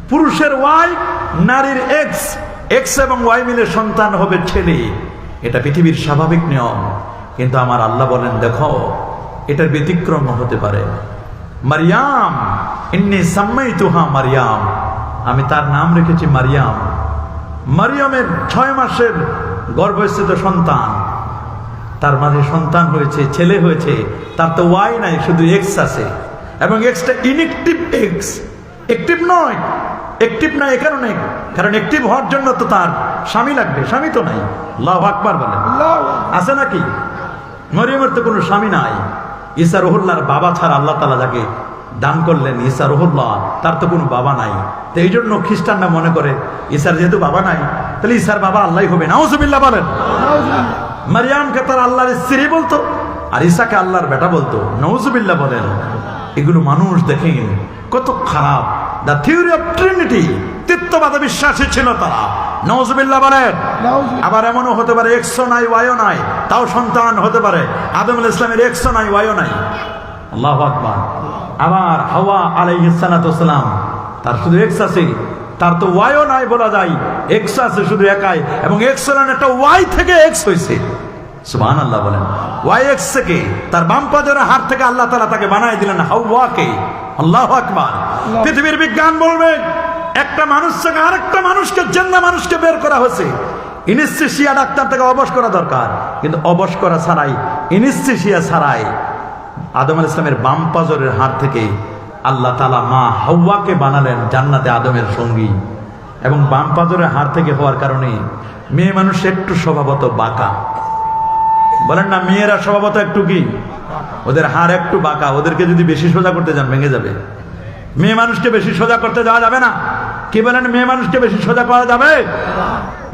পুরুষের ওয়াই, নারীর এক্স, এক্স এবং ওয়াই মিলে সন্তান হবে ছেলে। এটা পৃথিবীর স্বাভাবিক নিয়ম। কিন্তু আমার আল্লাহ বলেন দেখো এটার ব্যতিক্রম হতে পারে। মারিয়াম, ইন্নী সাম্মাইতুহা মারিয়াম, আমি তার নাম রেখেছি মারিয়াম। মারিয়ামের 6 মাসের গর্ভস্থিত সন্তান, তার মাঝে সন্তান হয়েছে, ছেলে হয়েছে। তার তো ওয়াই নাই, শুধু এক্স আছে। এবং এক্সটা ইনএক্টিভ এক্স, অ্যাক্টিভ নয়। অ্যাক্টিভ না এ কারণে, কারণ অ্যাক্টিভ হওয়ার জন্য তো তার স্বামী লাগবে, স্বামী তো নাই। আল্লাহু আকবার বলেন, আছে নাকি? মরিয়মের তো কোনো স্বামী নাই। ঈসা রুহুল্লাহর বাবা ছাড়া আল্লাহ তাআলা যাকে দান করলেন ঈসা রুহুল্লাহ, তার তো কোনো বাবা নাই। তো এই জন্য খ্রিস্টানরা মনে করে ঈসার যেহেতু বাবা নাই, তাহলে ঈসার বাবা আল্লাহই হবে। নাউজুবিল্লাহ বলেন। মারিয়ামকে তার আল্লাহর স্ত্রী বলতো, আর ঈসাকে আল্লাহর বেটা বলতো। নাউজুবিল্লাহ বলেন। এগুলো মানুষ দেখেন কত খারাপ। দ্য থিওরি অফ ট্রিনিটি, তৃতীয়বাদে বিশ্বাসী ছিল তারা। নাউজুবিল্লাহ বলেন। আবার এমনও হতে পারে এক্সও নাই ওয়াইও নাই, তাও সন্তান হতে পারে। আদম আলাইহিস সালামের এক্সও নাই ওয়াইও নাই। আল্লাহু আকবার। আবার হাওয়া আলাইহিস সালাতু ওয়াসসালাম, তার শুধু এক্স আছে, তার তো ওয়াইও নাই বলা যায়, এক্স আছে শুধু একাই। এবং এক্স হলেন একটা ওয়াই থেকে এক্স হয়েছে। সুবহানাল্লাহ বলেন। ওয়াই এক্স থেকে, তার বাম পাজরের হাড় থেকে আল্লাহ তাআলা তাকে বানায় দিলেন হাওয়াকে। আল্লাহু আকবার। পৃথিবীর বিজ্ঞান বলবে একটা মানুষ থেকে আরেকটা মানুষকে, জিন্দা মানুষকে বের করা হয়েছে। ইনিস্থেসিয়া ডাক্তার থেকে অবশ করা দরকার, কিন্তু অবশ করা ছাড়াই, ইনিস্থেসিয়া ছাড়াই আদম আলাইহিস সালামের বাম পাজরের হাড় থেকে আল্লাহ তাআলা মা হাওয়াকে বানালেন জান্নাতে আদমের সঙ্গী। এবং বাম পাজরের হাড় থেকে হওয়ার কারণে মেয়ে মানুষ একটু স্বভাবত বাঁকা। বলেন না, মেয়েরা স্বভাবত একটু কি, ওদের হাড় একটু বাঁকা। ওদেরকে যদি বেশি সোজা করতে যান ভেঙে যাবে। মেয়ে মানুষকে বেশি সোজা করতে যাওয়া যাবে না। কি বলেন, মেয়ে মানুষকে বেশি সোজা করা যাবে?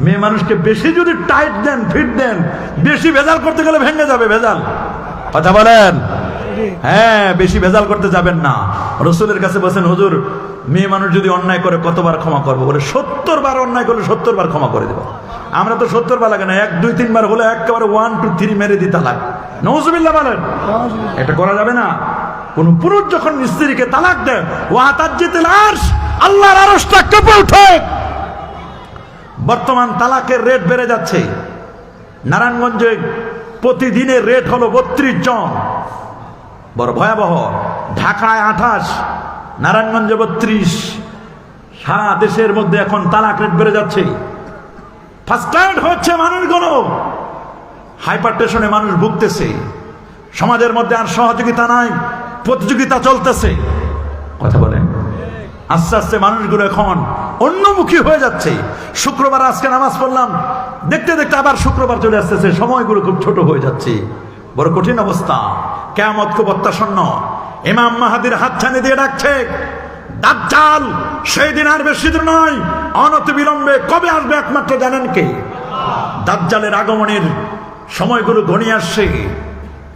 মেয়ে মানুষকে বেশি যদি টাইট দেন, ফিট দেন, বেশি ভেজাল করতে গেলে ভেঙে যাবে। ভেজাল কথা বলেন। হ্যাঁ, বেশি ভেজাল করতে যাবেন না। রাসূলের কাছে বলেন, হুজুর মেয়ে মানুষ যদি অন্যায় করে কতবার ক্ষমা করবো? বলে 70 বার অন্যায় করলে 70 বার ক্ষমা করে দেবো। আমরা তো 70 বার লাগে না, 1 2 3 বার হলে একেবারে 1 2 3 মেরে দিই তালাক। নাউজুবিল্লাহ বলেন। এটা করা যাবে না। কোন পুরুষ যখন স্ত্রীকে তালাক দেয়, ওয়া তাজ্জিতুল আরশ, আল্লাহর আরশটা কেঁপে ওঠে। বর্তমান তালাকের রেট বেড়ে যাচ্ছে। নারায়ণগঞ্জে প্রতিদিনের রেট হলো 32 জন, বড় ভয়াবহ। ঢাকায় 28, নারায়ণগঞ্জে 32। সারা দেশের মধ্যে এখন তালাক রেট বেড়ে যাচ্ছে। ফার্স্ট্রাইট হচ্ছে মানুষগুলো, হাইপার টেনশনে মানুষ ভুগতেছে। সমাজের মধ্যে আর সহযোগিতা নাই, প্রতিযোগিতা চলতেছে। কথা বলেন। আস্তে আস্তে মানুষগুলো এখন অন্যমুখী হয়ে যাচ্ছে। শুক্রবার আজকে নামাজ পড়লাম, দেখতে দেখতে আবার শুক্রবার চলে আসতেছে। সময়গুলো খুব ছোট হয়ে যাচ্ছে। বড় কঠিন অবস্থা। কিয়ামত খুব অত্যাসন্ন। ইমাম মাহদীর হাতছানি দিয়ে ডাকছে। দাজ্জাল সেই দিন আর বেশি দূর নয়, অনতি বিলম্বে কবে আসবে একমাত্র জানেন কে? দাজ্জালের আগমনের সময়গুলো ঘনিয়ে আসছে।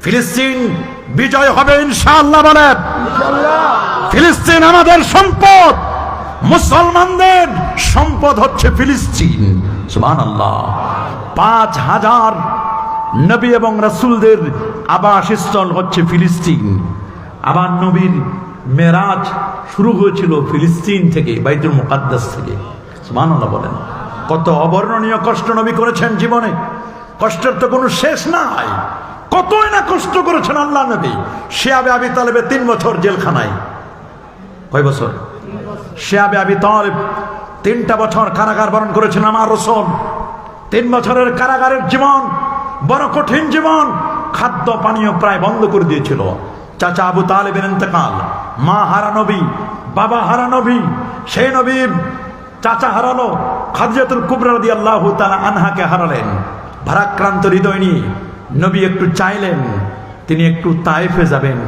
ফিলিস্তিন বিজয় হবে ইনশাআল্লাহ বলেন। ফিলিস্তিন আমাদের সম্পদ, মুসলমানদের সম্পদ হচ্ছে ফিলিস্তিন। সুবহানাল্লাহ। 5000 নবী এবং রাসূলদের আবাসস্থল হচ্ছে ফিলিস্তিন। আবার নবীর মেরাজ শুরু হয়েছিল ফিলিস্তিন থেকে, বাইতুল মুকাদ্দাস থেকে। সুবহানাল্লাহ বলেন। কত অবর্ণনীয় কষ্ট নবী করেছেন জীবনে। কষ্টের তো কোনো শেষ নাই। কতই না কষ্ট করেছেন আল্লাহ নবী। শিয়াবে আবি তালেবে 3 বছর জেলখানায়। কয় বছর? শিয়াবে আবি তালেব 3টা বছর কারাগার বরণ করেছেন আমার রাসূল। 3 বছরের কারাগারের জীবন বড় কঠিন জীবন। খাদ্য পানীয় প্রায় বন্ধ করে দিয়েছিল। চাচা আবু তালেবের ইন্তেকাল, মা হারা নবী, বাবা হারা নবী। সেই নবীর চাচা হারালো, খাদিজাতুল কুবরা রাদিয়াল্লাহু তাআলা আনহাকে হারালেন। ভারাক্রান্ত হৃদয় নিয়ে নবী একটু চাইলেন তিনি একটু তায়েফে যাবেন।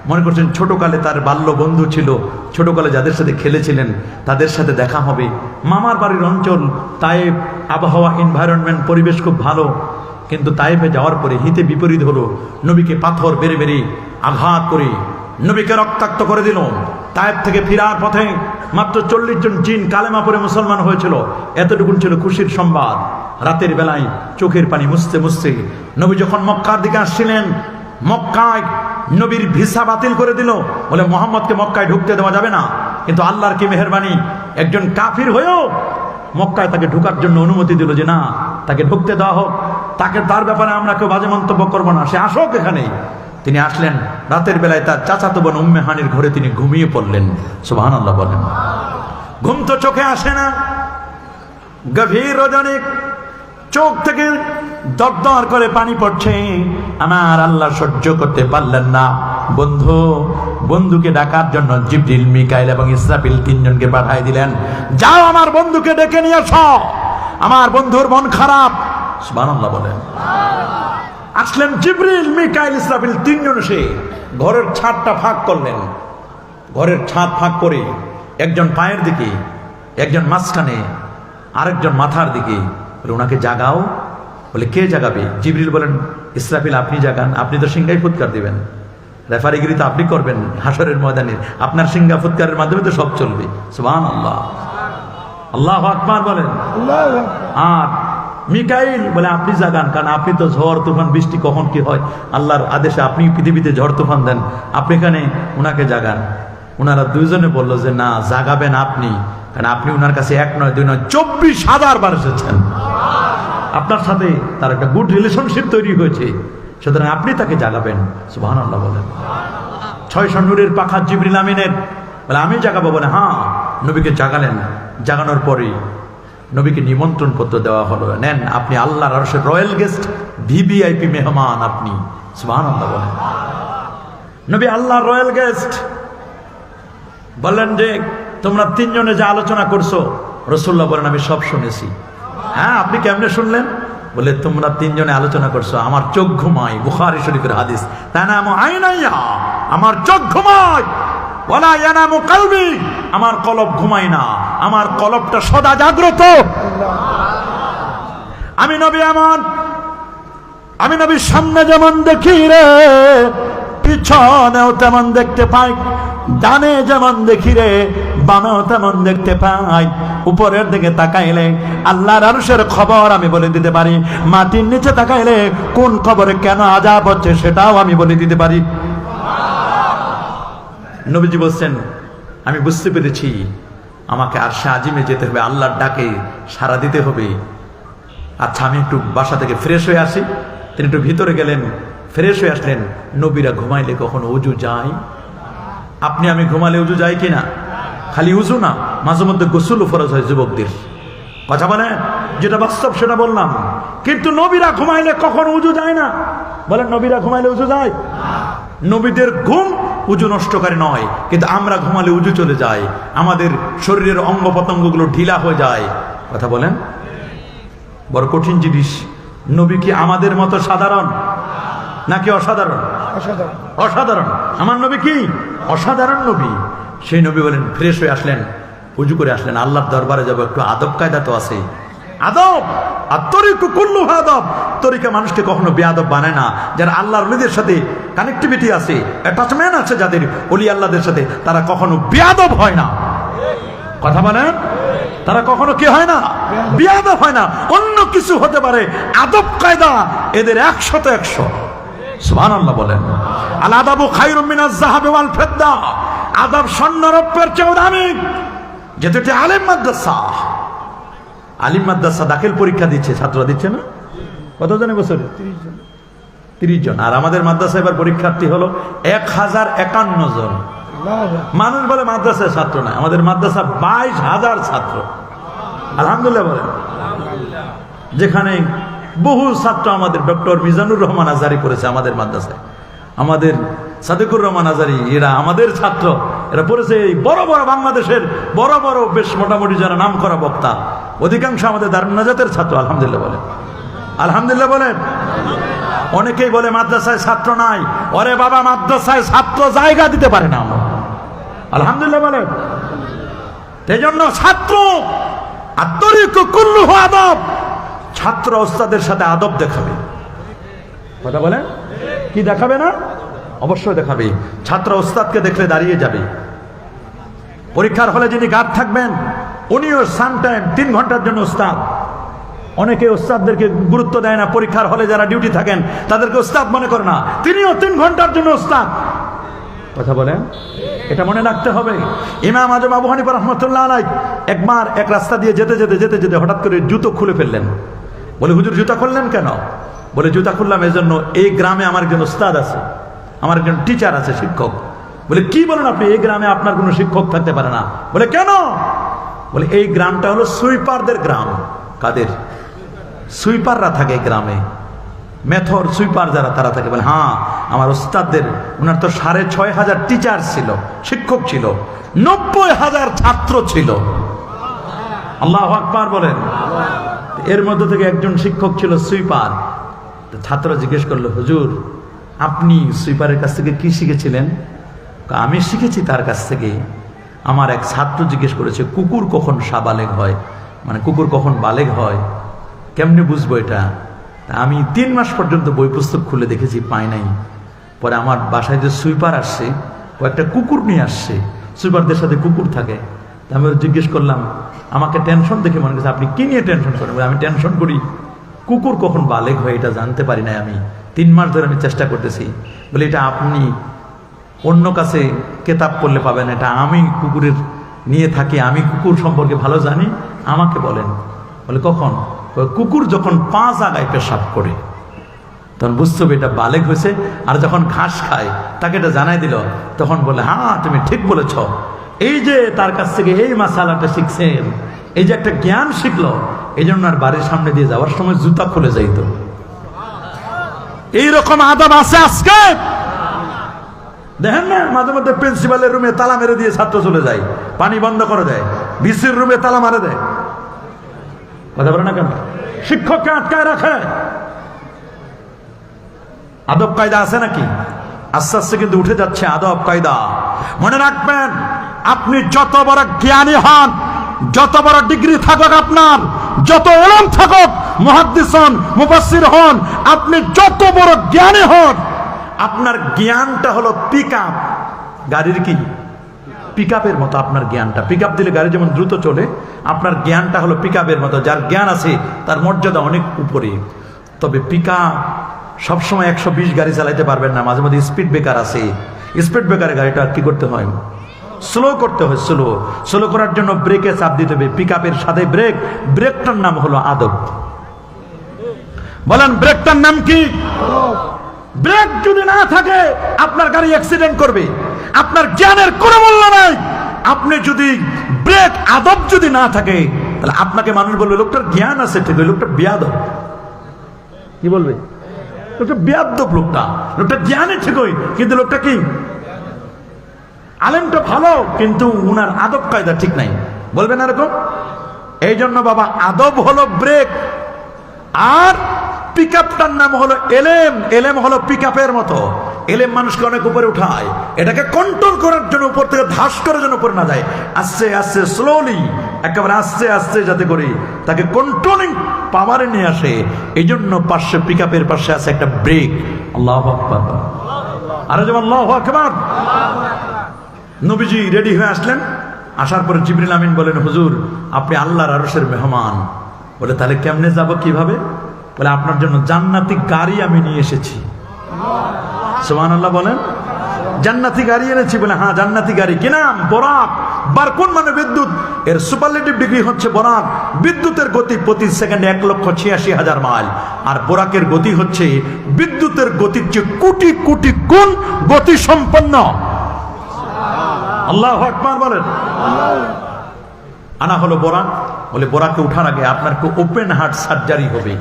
মনে করছেন ছোটকালে তার বাল্য বন্ধু ছিল, ছোটকালে যাদের সাথে খেলেছিলেন তাদের সাথে দেখা হবে। মামার বাড়ির অঞ্চল তায়েফ, আবহাওয়া, এনভায়রনমেন্ট, পরিবেশ খুব ভালো। কিন্তু তায়েফে যাওয়ার পরে হিতে বিপরীত হলো। নবীকে পাথর বেড়ে বেড়ে আঘাত করে নবীকে রক্তাক্ত করে দিল। তায়েফ থেকে ফিরার পথে মাত্র 40 জন জিন কালেমা পড়ে মুসলমান হয়েছিল। এতটুকুন ছিল খুশির সংবাদ। রাতের বেলায় চোখের পানি মুছতে মুছতে নবী যখন মক্কার দিকে আসছিলেন, মক্কায় নবীর ভিসা বাতিল করে দিল। বলে মুহাম্মদকে মক্কায় ঢুকতে দেওয়া যাবে না। কিন্তু আল্লাহর কি মেহেরবানি, একজন কাফির হয়েও মক্কায় তাকে ঢোকার জন্য অনুমতি দিল, যে না তাকে ঢুকতে দেওয়া হোক, তাকে তার ব্যাপারে আমরা কেউ বাজে মন্তব্য করবো না, সে আসুক এখানে। তিনি আসলেন। রাতের বেলায় তার চাচাতো বোন উম্মে হানির ঘরে তিনি ঘুমিয়ে পড়লেন। সুবহানাল্লাহ বলেন। ঘুম তো চোখে আসে না। গভীর রজনী চোখ থেকে দরদর করে পানি পড়ছে। আমার আল্লাহ সহ্য করতে পারলেন না। বন্ধু বন্ধুকে ডাকার জন্য জিবরিল, মিকাইল এবং ইসরাফিল তিনজনকে পাঠিয়ে দিলেন, যাও আমার বন্ধুকে ডেকে নিয়ে আসো, আমার বন্ধুর মন খারাপ। সুবহানাল্লাহ বলেন। আসলেন জিবরিল, মিকাইল, ইসরাফিল তিনজন, এসে ঘরের ছাদটা ফাঁক করলেন। ঘরের ছাদ ফাঁক করে একজন পায়ের দিকে, একজন মাঝখানে, আরেকজন মাথার দিকে। বলে ওনাকে জাগাও। বলে কে জাগাবে? জিবরিল বলেন, ইসরাফিল আপনি জাগান, আপনি তো সিংহাই ফুৎকার দিবেন, রেফারিগিরি তো আপনি করবেন হাসরের ময়দানে, আপনার সিংহা ফুৎকারের মাধ্যমে তো সব চলবে। সুবহানাল্লাহ, আল্লাহু আকবার বলেন। আর মিকাইল বলে আপনি জাগান, কারণ আপনি তো ঝড় তুফান বৃষ্টি কখন কি হয় আল্লাহর আদেশে আপনি পৃথিবীতে ঝড় তুফান দেন, আপনি এখানে উনাকে জাগান। উনারা দুইজনে বললো যে না, জাগাবেন আপনি, কারণ আপনি উনার কাছে 1 নয় 2 নয় 24,000 বার এসেছেন, আপনার সাথে তার একটা গুড রিলেশনশিপ তৈরি হয়েছে, সুতরাং আপনি তাকে জাগাবেন। সুবহানাল্লাহ বলেন। 600 নূরের পাখা জিবরিল আমিনের বলে আমি জাগাবো। বলে হ্যাঁ। নবীকে জাগালেন। জাগানোর পরে নবীকে নিমন্ত্রণ পত্র দেওয়া হলো, নেন আপনি আল্লাহর আরশের রয়্যাল গেস্ট, ভিভিআইপি মেহমান আপনি। সুবহানাল্লাহ বলেন। নবী আল্লাহর রয়্যাল গেস্ট। বললেন যে তোমরা তিনজনে যে আলোচনা করছো, রাসূলুল্লাহ বলেন আমি সব শুনেছি। হ্যাঁ, আপনি কেমনে শুনলেন? বলে তোমরা তিনজনে আলোচনা করছো, আমার চোখ ঘুমায়, বুখারী শরীফের হাদিস, তানামু আইনাইয়া, আমার চোখ ঘুমায়, ওয়ালা ইয়ানামু কলবি, আমার কলব ঘুমায় না, আমার কলবটা সদা জাগ্রত। আমি নবী এমন, আমি নবীর সামনে যেমন দেখি রে, পিছনেও তেমন দেখতে পাই, ডানে যেমন দেখি রে, বামেও তেমন দেখতে পাই। উপরের দিকে তাকাইলে আল্লাহর আরশের খবর আমি বলে দিতে পারি, মাটির নিচে তাকাইলে কোন খবরে কেন আযাব হচ্ছে সেটাও আমি বলে দিতে পারি। নবীজি বলছেন আমি বুঝতে পেরেছি আমাকে আরশে আজিমে যেতে হবে, আল্লাহর ডাকে সাড়া দিতে হবে। আচ্ছা আমি একটু বাসা থেকে ফ্রেশ হয়ে আসি। তিনি একটু ভিতরে গেলেন, ফ্রেশ হয়ে আসলেন। নবীরা ঘুমাইলে কখনো উজু যায়? আপনি আমি ঘুমালে উজু যায় কিনা? খালি উজু না, মাঝে মধ্যে গোসলও ফরজ হয় যুবকদের। কথা বলে, যেটা বাস্তব সেটা বললাম। কিন্তু নবীরা ঘুমাইলে কখনো উজু যায় না। বলেন নবীরা ঘুমাইলে উজু যায়? নবীদের ঘুম উজু নষ্টকারী নয়, কিন্তু আমরা ঘুমালে উজু চলে যায়, আমাদের শরীরের অঙ্গ প্রত্যঙ্গগুলো ঢিলা হয়ে যায়। কথা বলেন, বড় কঠিন জিনিস। নবী কি আমাদের মতো সাধারণ নাকি অসাধারণ? অসাধারণ। আমার নবী কি অসাধারণ নবী। সেই নবী বলেন ফ্রেশ হয়ে আসলেন, উজু করে আসলেন, আল্লাহর দরবারে যাব, একটু আদব কায়দা তো আছে। আদব আর তরিকু কুল্লু আদব। তরিকা মানুষকে কখনো বেয়াদব বানায় না। যারা আল্লাহর ওলিদের সাথে কানেক্টিভিটি আছে, অ্যাটাচমেন্ট আছে যাদের ওলি আল্লাহদের সাথে, তারা কখনো বেয়াদব হয় না। কথা বলেন, তারা কখনো কি হয় না? বেয়াদব হয় না। অন্য কিছু হতে পারে, আদব কায়দা এদের 100তে 100। সুবহানাল্লাহ বলেন। আল আদাবু খায়রুম মিনাজ যাহাবি ওয়াল ফিদ্দা। আদব স্বর্ণ রৌপ্যের চেয়েও দামি। যেহেতু এটি আলিম মাদ্রাসা, আলিম মাদ্রাসা দাখিল পরীক্ষা দিচ্ছে, ছাত্ররা দিচ্ছে না? কতজনের বছরে? 30 জন। আর আমাদের মাদ্রাসায় এবার পরীক্ষার্থী হলো 1051 জন। মানুষ বলে মাদ্রাসায় ছাত্র নাই, আমাদের মাদ্রাসা 22,000 ছাত্র। আলহামদুলিল্লাহ বলেন। যেখানে বহু ছাত্র আমাদের ডক্টর মিজানুর রহমান আজারি পড়েছে আমাদের মাদ্রাসায়, আমাদের সাদেকুর রহমান আজারি, এরা আমাদের ছাত্র। এরা পড়েছে এই বড় বড় বাংলাদেশের বড় বড় বেশ মোটামুটি যারা নাম করা বক্তা, অধিকাংশ আমাদের দারুন নাজাতের ছাত্র। আলহামদুলিল্লাহ বলেন। আলহামদুলিল্লাহ বলেন। অনেকেই বলে মাদ্রাসায় ছাত্র নাই। ওরে বাবা, মাদ্রাসায় ছাত্র জায়গা দিতে পারে না আমরা। আলহামদুলিল্লাহ বলেন। সেই জন্য ছাত্র আর তরিকু কুল্লুহু আদব। ছাত্র ওস্তাদের সাথে আদব দেখাবে। কথা বলেন, কি দেখাবে না? অবশ্যই দেখাবে। ছাত্র ওস্তাদকে দেখলে দাঁড়িয়ে যাবে। পরীক্ষার হলে যিনি গার্ড থাকবেন উনিও সামটাইম 3 ঘন্টার জন্য ওস্তাদ। অনেকে ওস্তাদদেরকে গুরুত্ব দেয় না। পরীক্ষার হলে যারা ডিউটি থাকেন তাদেরকে ওস্তাদ মনে করে না, তিনিও 3 ঘন্টার জন্য ওস্তাদ। কথা বলেন, এটা মনে রাখতে হবে। ইমাম আজম আবু হানিফা রাহমাতুল্লাহ আলাইহি একবার এক রাস্তা দিয়ে যেতে যেতে হঠাৎ করে জুতো খুলে ফেললেন। বলে হুজুর জুতা খুললেন কেন? বলে জুতা খুললাম এজন্য, এই গ্রামে আমার একজন ওস্তাদ আছে, আমার একজন টিচার আছে, শিক্ষক। বলে কি বলেন আপনি? এই গ্রামে আপনার কোনো শিক্ষক থাকতে পারে না। বলে কেন? বলে এই গ্রামটা হলো সুইপারদের গ্রাম। কাদের? সুইপাররা থাকে এই গ্রামে, মেথর সুইপার যারা, তারা থাকে। বলে হ্যাঁ, আমার ওস্তাদদের, ওনার তো 6,500 টিচার ছিল, শিক্ষক ছিল, 90,000 ছাত্র ছিল। আল্লাহু আকবার বলেন। এর মধ্যে থেকে একজন শিক্ষক ছিল সুইপার। ছাত্র জিজ্ঞেস করলো, হুজুর আপনি সুইপারের কাছ থেকে কি শিখেছিলেন? আমি শিখেছি তার কাছ থেকে। আমার এক ছাত্র জিজ্ঞেস করেছে, কুকুর কখন সাবালেগ হয়, মানে কুকুর কখন বালেগ হয়, কেমনে বুঝবো এটা? আমি 3 মাস পর্যন্ত বই পুস্তক খুলে দেখেছি, পাই নাই। পরে আমার বাসায় যে সুইপার আসছে, ও একটা কুকুর নিয়ে আসছে, সুইপারদের সাথে কুকুর থাকে। আমি জিজ্ঞেস করলাম, আমাকে টেনশন দেখে মনে করছে আপনি কি নিয়ে টেনশন করেন? আমি টেনশন করি কুকুর কখন বালেগ হয় এটা জানতে পারি না, আমি 3 মাস ধরে আমি চেষ্টা করতেছি। বলে এটা আপনি অন্য কাছে কেতাব পড়লে পাবেন, এটা আমি কুকুরের নিয়ে থাকি, আমি কুকুর সম্পর্কে ভালো জানি, আমাকে বলেন। বলে কখন? কুকুর যখন 5 জায়গায় পেশাব করে তখন বুঝতে হবে এটা বালেগ হয়েছে। আর যখন ঘাস খায় তাকে এটা জানাই দিল, তখন বলে হ্যাঁ তুমি ঠিক বলেছ। এই যে তার কাছ থেকে এই মাসালাটা শিখছেন, এই যে একটা জ্ঞান শিখলো, এই জন্য আর বাড়ির সামনে দিয়ে যাওয়ার সময় জুতা খুলে যাইত। এইরকম আদব আছে আজকে। দেখেন না, মাঝে মধ্যে প্রিন্সিপালের রুমে তালা মেরে দিয়ে ছাত্র চলে যায়, পানি বন্ধ করে দেয়, ভিসির রুমে তালা মারে দেয়। কথা বলে না কেন? শিক্ষককে আটকায় রাখে। আদব কায়দা আছে নাকি? আস্তে আস্তে কিন্তু উঠে যাচ্ছে আদব কায়দা। মনে রাখবেন, আপনি যত বড় জ্ঞানী হন, যত বড় ডিগ্রি থাকুক আপনার, যত ইলম থাকুক, মুহাদ্দিস হন, মুফাসসির হন, আপনি যত বড় জ্ঞানী হন, আপনার জ্ঞানটা হলো পিকআপ গাড়ির। কি পিকআপের মতো আপনার জ্ঞানটা? পিকআপ দিলে গাড়ি যেমন দ্রুত চলে, আপনার জ্ঞানটা হলো পিকআপের মতো। যার জ্ঞান আছে তার মর্যাদা অনেক উপরে। তবে পিকআপ সবসময় 120 গাড়ি চালাইতে পারবেন না, মাঝে মাঝে স্পিড ব্রেকার আছে। স্পিড ব্রেকারের গাড়িটা কি করতে হয়? স্লো করতে হয়। স্লো করার জন্য ব্রেকে চাপ দিতে হবে। পিকআপের সাথে ব্রেক, ব্রেকটার নাম হলো আদব। বলেন ব্রেকটার নাম কি? ব্রেক যদি না থাকে আপনার গাড়ি অ্যাক্সিডেন্ট করবে। আপনার জ্ঞানের কোনো মূল্য নাই। আপনি যদি ব্রেক আদব যদি না থাকে, তাহলে আপনাকে মানুষ বলবে লোকটার জ্ঞান আছে ঠিক, ওই লোকটা বেয়াদব। কি বলবে? লোকটা বেয়াদব, লোকটা জ্ঞানে ঠিকই, কিন্তু লোকটা কি? আলেমটা ভালো, কিন্তু উনার আদব কায়দা ঠিক নাই, বলবেন এরকম? এই জন্য বাবা, আদব হলো ব্রেক, আর পিকআপটার নাম হলো এলেম। এলেম হলো পিকআপের মতো। এলেম মানুষকে অনেক উপরে উঠায়, এটাকে কন্ট্রোল করার জন্য, উপর থেকে ধাস করার জন্য উপরে না যায়, আস্তে আস্তে স্লোলি, একেবারে আস্তে আস্তে, যাতে করে তাকে কন্ট্রোলিং পাওয়ারে নিয়ে আসে। এই জন্য পাশে পিকআপের পাশে আছে একটা ব্রেক। আল্লাহু আকবার। আরে যেমন আল্লাহু আকবার। নবীজি রেডি হয়ে আসলেন। আসার পরে জিবরিল আমিন বলেন, হুজুর আপনি আল্লাহর আরশের মেহমান। বলে তাহলে কেমনে যাব, কিভাবে? বলে আপনার জন্য জান্নাতি গাড়ি আমি নিয়ে এসেছি। সুবহানাল্লাহ বলেন। জান্নাতি গাড়ি এনেছি। বলে হ্যাঁ জান্নাতি গাড়ি। কি নাম? বরাক। বারকুন মানে বিদ্যুৎ, এর সুপারলেটিভ ডিগ্রি হচ্ছে বরাক। বিদ্যুতের গতি প্রতি সেকেন্ডে 1,86,000 মাইল, আর বরাকের গতি হচ্ছে বিদ্যুতের গতির চেয়ে কোটি কোটি গুণ গতি সম্পন্ন। আল্লাহু আকবার বলেন। আনা হলো বরাক। বলে বরাকে উঠার আগে আপনার ওপেন হার্ট সার্জারি হবে।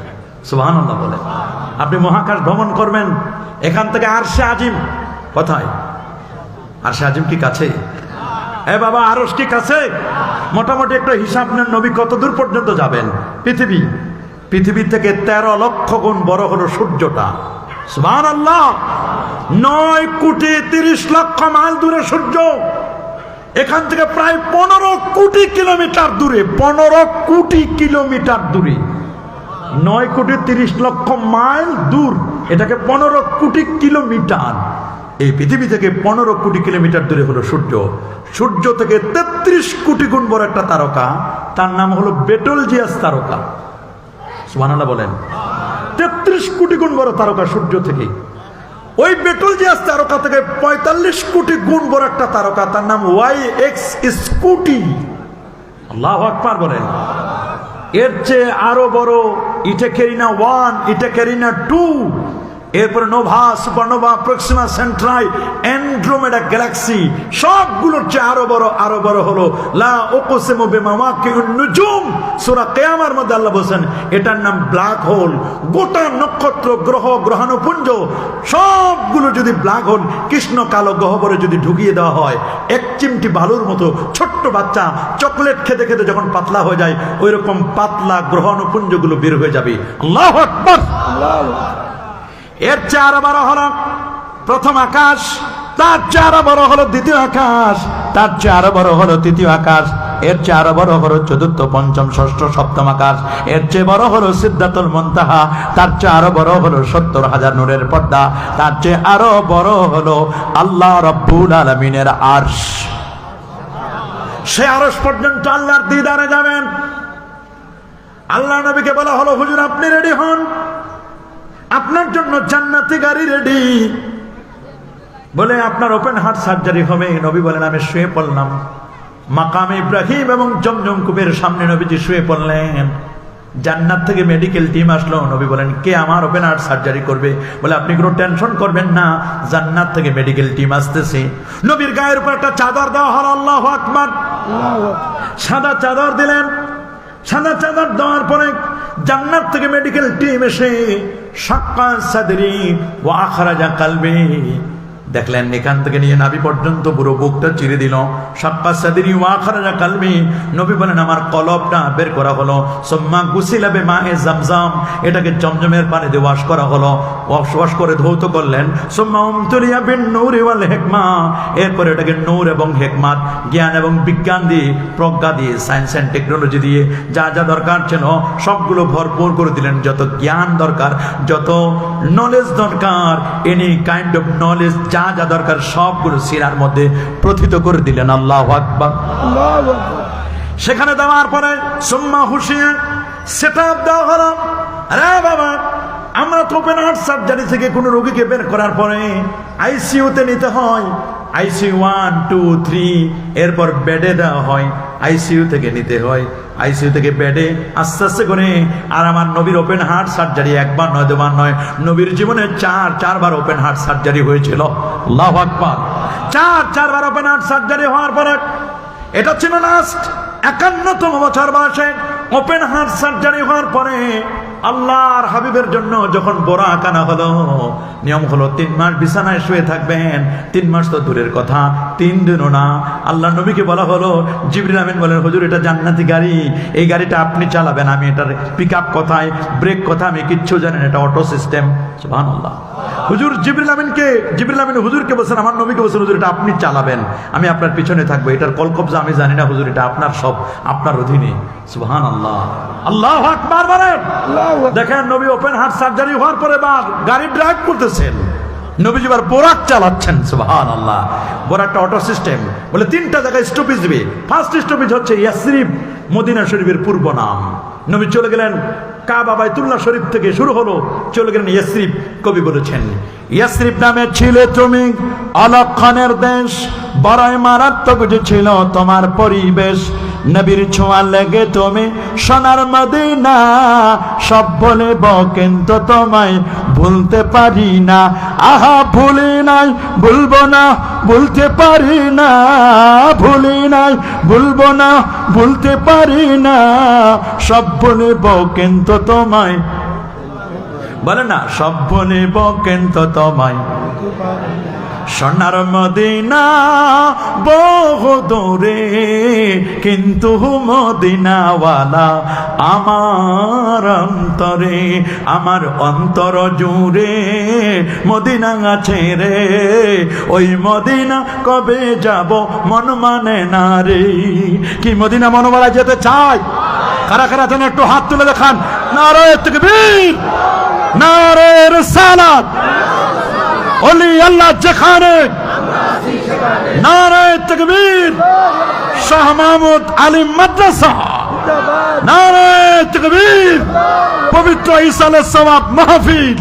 সুবহানাল্লাহ বলেন। আপনি মহাকাশ ভ্রমণ করবেন, এখান থেকে আরশে আজিম। কোথায়? আরশে আজিম কি কাছে? এ বাবা, আরশ কি কাছে? মোটামুটি একটা হিসাব নেন, নবী কত দূর পর্যন্ত যাবেন? পৃথিবী থেকে 13 লক্ষ গুণ বড় হলো সূর্যটা। সুবহানাল্লাহ। 9,30,00,000 মাইল দূরে সূর্য। এখান থেকে প্রায় 15 কোটি কিলোমিটার দূরে। 15 কোটি কিলোমিটার দূরে। 9,30,00,000 মাইল দূর, এটাকে 15 কোটি কিলোমিটার। এই পৃথিবী থেকে 15 কোটি কিলোমিটার দূরে হলো সূর্য। সূর্য থেকে 33 কোটি গুণ বড় একটা তারকা, তার নাম হলো বেটলজিয়াস তারকা। সুবহানাল্লাহ বলেন। 33 কোটি গুণ বড় তারকা সূর্য থেকে। ওই বেটলজিয়াস তারকা থেকে 45 কোটি গুণ বড় একটা তারকা, তার নাম YX স্কুটি। আল্লাহু আকবার বলেন। এর চেয়ে আরো বড় ইটেকেরিনা 1, ইটেকেরিনা 2, এরপরে Nova, supernova, Proxima সেন্ট্রাই, Andromeda Galaxy সবগুলোর চেয়ে আরো বড় হলো লা উকসিমু বিমাওয়াকিউন নুজুম। সূরা কিয়ামার মধ্যে আল্লাহ বলেন এটার নাম ব্ল্যাক হোল। গোটা নক্ষত্র, গ্রহ, গ্রহাণুপুঞ্জ সবগুলো যদি ব্ল্যাক হোল কৃষ্ণ কালো গহ্বরে যদি ঢুকিয়ে দেওয়া হয়, এক চিমটি বালুর মতো ছোট্ট বাচ্চা চকলেট খেতে খেতে যখন পাতলা হয়ে যায় ওই রকম পাতলা গ্রহাণুপুঞ্জগুলো বের হয়ে যাবে। আল্লাহু আকবার। এর চেয়ে আরো বড় হলো প্রথম আকাশ, তার চেয়ে আরো বড় হলো দ্বিতীয় আকাশ, তার চেয়ে আরো বড় হলো তৃতীয় আকাশ, এর চেয়ে আরো বড় হলো চতুর্থ, পঞ্চম, ষষ্ঠ, সপ্তম আকাশ, এর চেয়ে বড় হলো সিদরাতুল মুনতাহা, তার চেয়ে আরো বড় হলো ৭০,০০০ নূরের পর্দা, তার চেয়ে আরো বড় হলো আল্লাহ রাব্বুল আলামিনের আরশ। সে আরশ পর্যন্ত আল্লাহর দিদারে যাবেন। আল্লাহ নবীকে বলা হলো হুজুর আপনি রেডি হন, আপনার জন্য জান্নাতি গাড়ি রেডি। বলে আপনার ওপেন হার্ট সার্জারি হবে। নবী বলেন আমি শুয়ে পড়লাম। মাকামে ইব্রাহিম এবং জমজম কূপের সামনে নবীজি শুয়ে পড়লেন। জান্নাত থেকে মেডিকেল টিম আসলো। নবী বলেন কে আমার ওপেন হার্ট সার্জারি করবে? বলে আপনি কোনো টেনশন করবেন না, জান্নাত থেকে মেডিকেল টিম আসতেছে। নবীর গায়ের উপর একটা চাদর দেওয়া হলো। আল্লাহু আকবার। সাদা চাদর দিলেন। সাদা চাদর দেওয়ার পরে জান্নাত থেকে মেডিকেল টিম এসে শাক্কা সাদরি ওয়া আখরাজা কালবি দেখলেন, এখান থেকে নিয়ে নাভি পর্যন্ত পুরো বুকটা চিরে দিল। শাক্কা সাদরি ওয়া আখরাজা কালবি। নবী বলেন আমার কলবটা বের করা হলো। সুম্মা গুসিলা বিমায়ে জামজাম, এটাকে জমজমের পানি দিয়ে ওয়াশ করা হলো। ওয়াশ করে ধৌত করলেন। সুম্মা উমতুলিয়া বিন নূরি ওয়াল হিকমা, এরপর এটাকে নূর এবং হিকমত, জ্ঞান এবং বিজ্ঞান দিয়ে, প্রজ্ঞা দিয়ে, সায়েন্স এন্ড টেকনোলজি দিয়ে যা যা দরকার ছিল সবগুলো ভরপুর করে দিলেন। যত জ্ঞান দরকার, যত নলেজ দরকার, এনি কাইন্ড অফ নলেজ যা যা দরকার সবগুলো সিরার মধ্যে প্রথিত করে দিলেন। আল্লাহু আকবার। সেখানে দেওয়ার পরে সুম্মা হুশিয়া সেটআপ দেওয়া হলো। আরে বাবা, আমরা তো ওপেন হার্ট সার্জারি থেকে কোনো রোগীকে বের করার পরে আইসিইউতে নিতে হয়। আইসিইউ 1, 2, 3, এরপর বেডে দেওয়া হয়। আইসিইউ থেকে নিতে হয়, আইসিইউ থেকে বেডে আস্তে আস্তে করে। আর আমার নবীর ওপেন হার্ট সার্জারি একবার নয়, দুবার নয়, নবীর জীবনে চারবার ওপেন হার্ট সার্জারি হয়েছিল। আল্লাহু আকবার। চারবার ওপেন হার্ট সার্জারি হওয়ার পরে এটা ছিল লাস্ট ৫১তম বছর বয়সে ওপেন হার্ট সার্জারি হওয়ার পরে আল্লাহর হাবিবের জন্য যখন বোরাক আনা হলো, নিয়ম হলো ৩ মাস বিছানায় শুয়ে থাকবেন। ৩ মাস তো দূরের কথা, ৩ দিনও না। আল্লাহ নবীকে বলা হলো, জিবরিল আমিন বলেন হুজুর এটা জান্নাতি গাড়ি, এই গাড়িটা আপনি চালাবেন। আমি এটার পিক আপ কোথায়, ব্রেক কোথায় আমি কিচ্ছু জানেন, এটা অটো সিস্টেম। সুবহানাল্লাহ। হুজুর জিবরিল আমিন হুজুরকে বলছেন, আমার নবীকে বলছেন হুজুর এটা আপনি চালাবেন, আমি আপনার পিছনে থাকবো। এটার কলকবজা আমি জানি না হুজুর, এটা আপনার, সব আপনার অধীনে। সুবহানাল্লাহ। আল্লাহু আকবার বলেন। দেখেন নবী ওপেন হার্ট সার্জারি হওয়ার পরে গাড়ি ড্রাইভ করতেছেন, নবীজি এবার বোরাক চালাচ্ছেন। সুবহানাল্লাহ। বোরাকটা অটো সিস্টেম। বলে 3টা জায়গায় স্টপেজ দিবে। ফার্স্ট স্টপেজ হচ্ছে ইয়াসরিব, মদিনা শরীফের পূর্ব নাম। নবী চলে গেলেন কাবা বাইতুল্লাহ শরীফ থেকে শুরু হলো, চলে গেলেন ইয়াসরিব। কবি বলেছেন ইয়াসরিব নামে ছিলে তুমি অলক্ষণের দেশ, বড়ই মারাত্মক যে ছিল তোমার পরিবেশ। নবীর ছোঁয়া লেগে তুমি সোনার মদিনা, সব বলিব কিন্তু তোমায় ভুলতে পারি না। আহা ভুলি নাই, ভুলবো না, ভুলতে পারি না। ভুলি নাই, ভুলবো না, ভুলতে পারি না। সব বলিব কিন্তু তোমায়, বলে না, সব বলিব কিন্তু তোমায়। সোনার মদিনা বহু দূরে, কিন্তু মদিনাওয়ালা আমার অন্তরে। আমার অন্তর জুড়ে মদিনা আছে রে, ওই মদিনা কবে যাব মন মানে না রে। কি মদিনা মনোবলা যেতে চাই? কারা কারা যেন একটু হাত তুলে দেখান। নারায়ে তাকবীর, নারায়ে রিসালাত। ওলি আল্লাহ যেখানে, নারায়ে তাকবীর। শাহ মাহমুদ আলিম মাদ্রাসা, নারায়ে তাকবীর। পবিত্র ইসালে সওয়াব মাহফিল।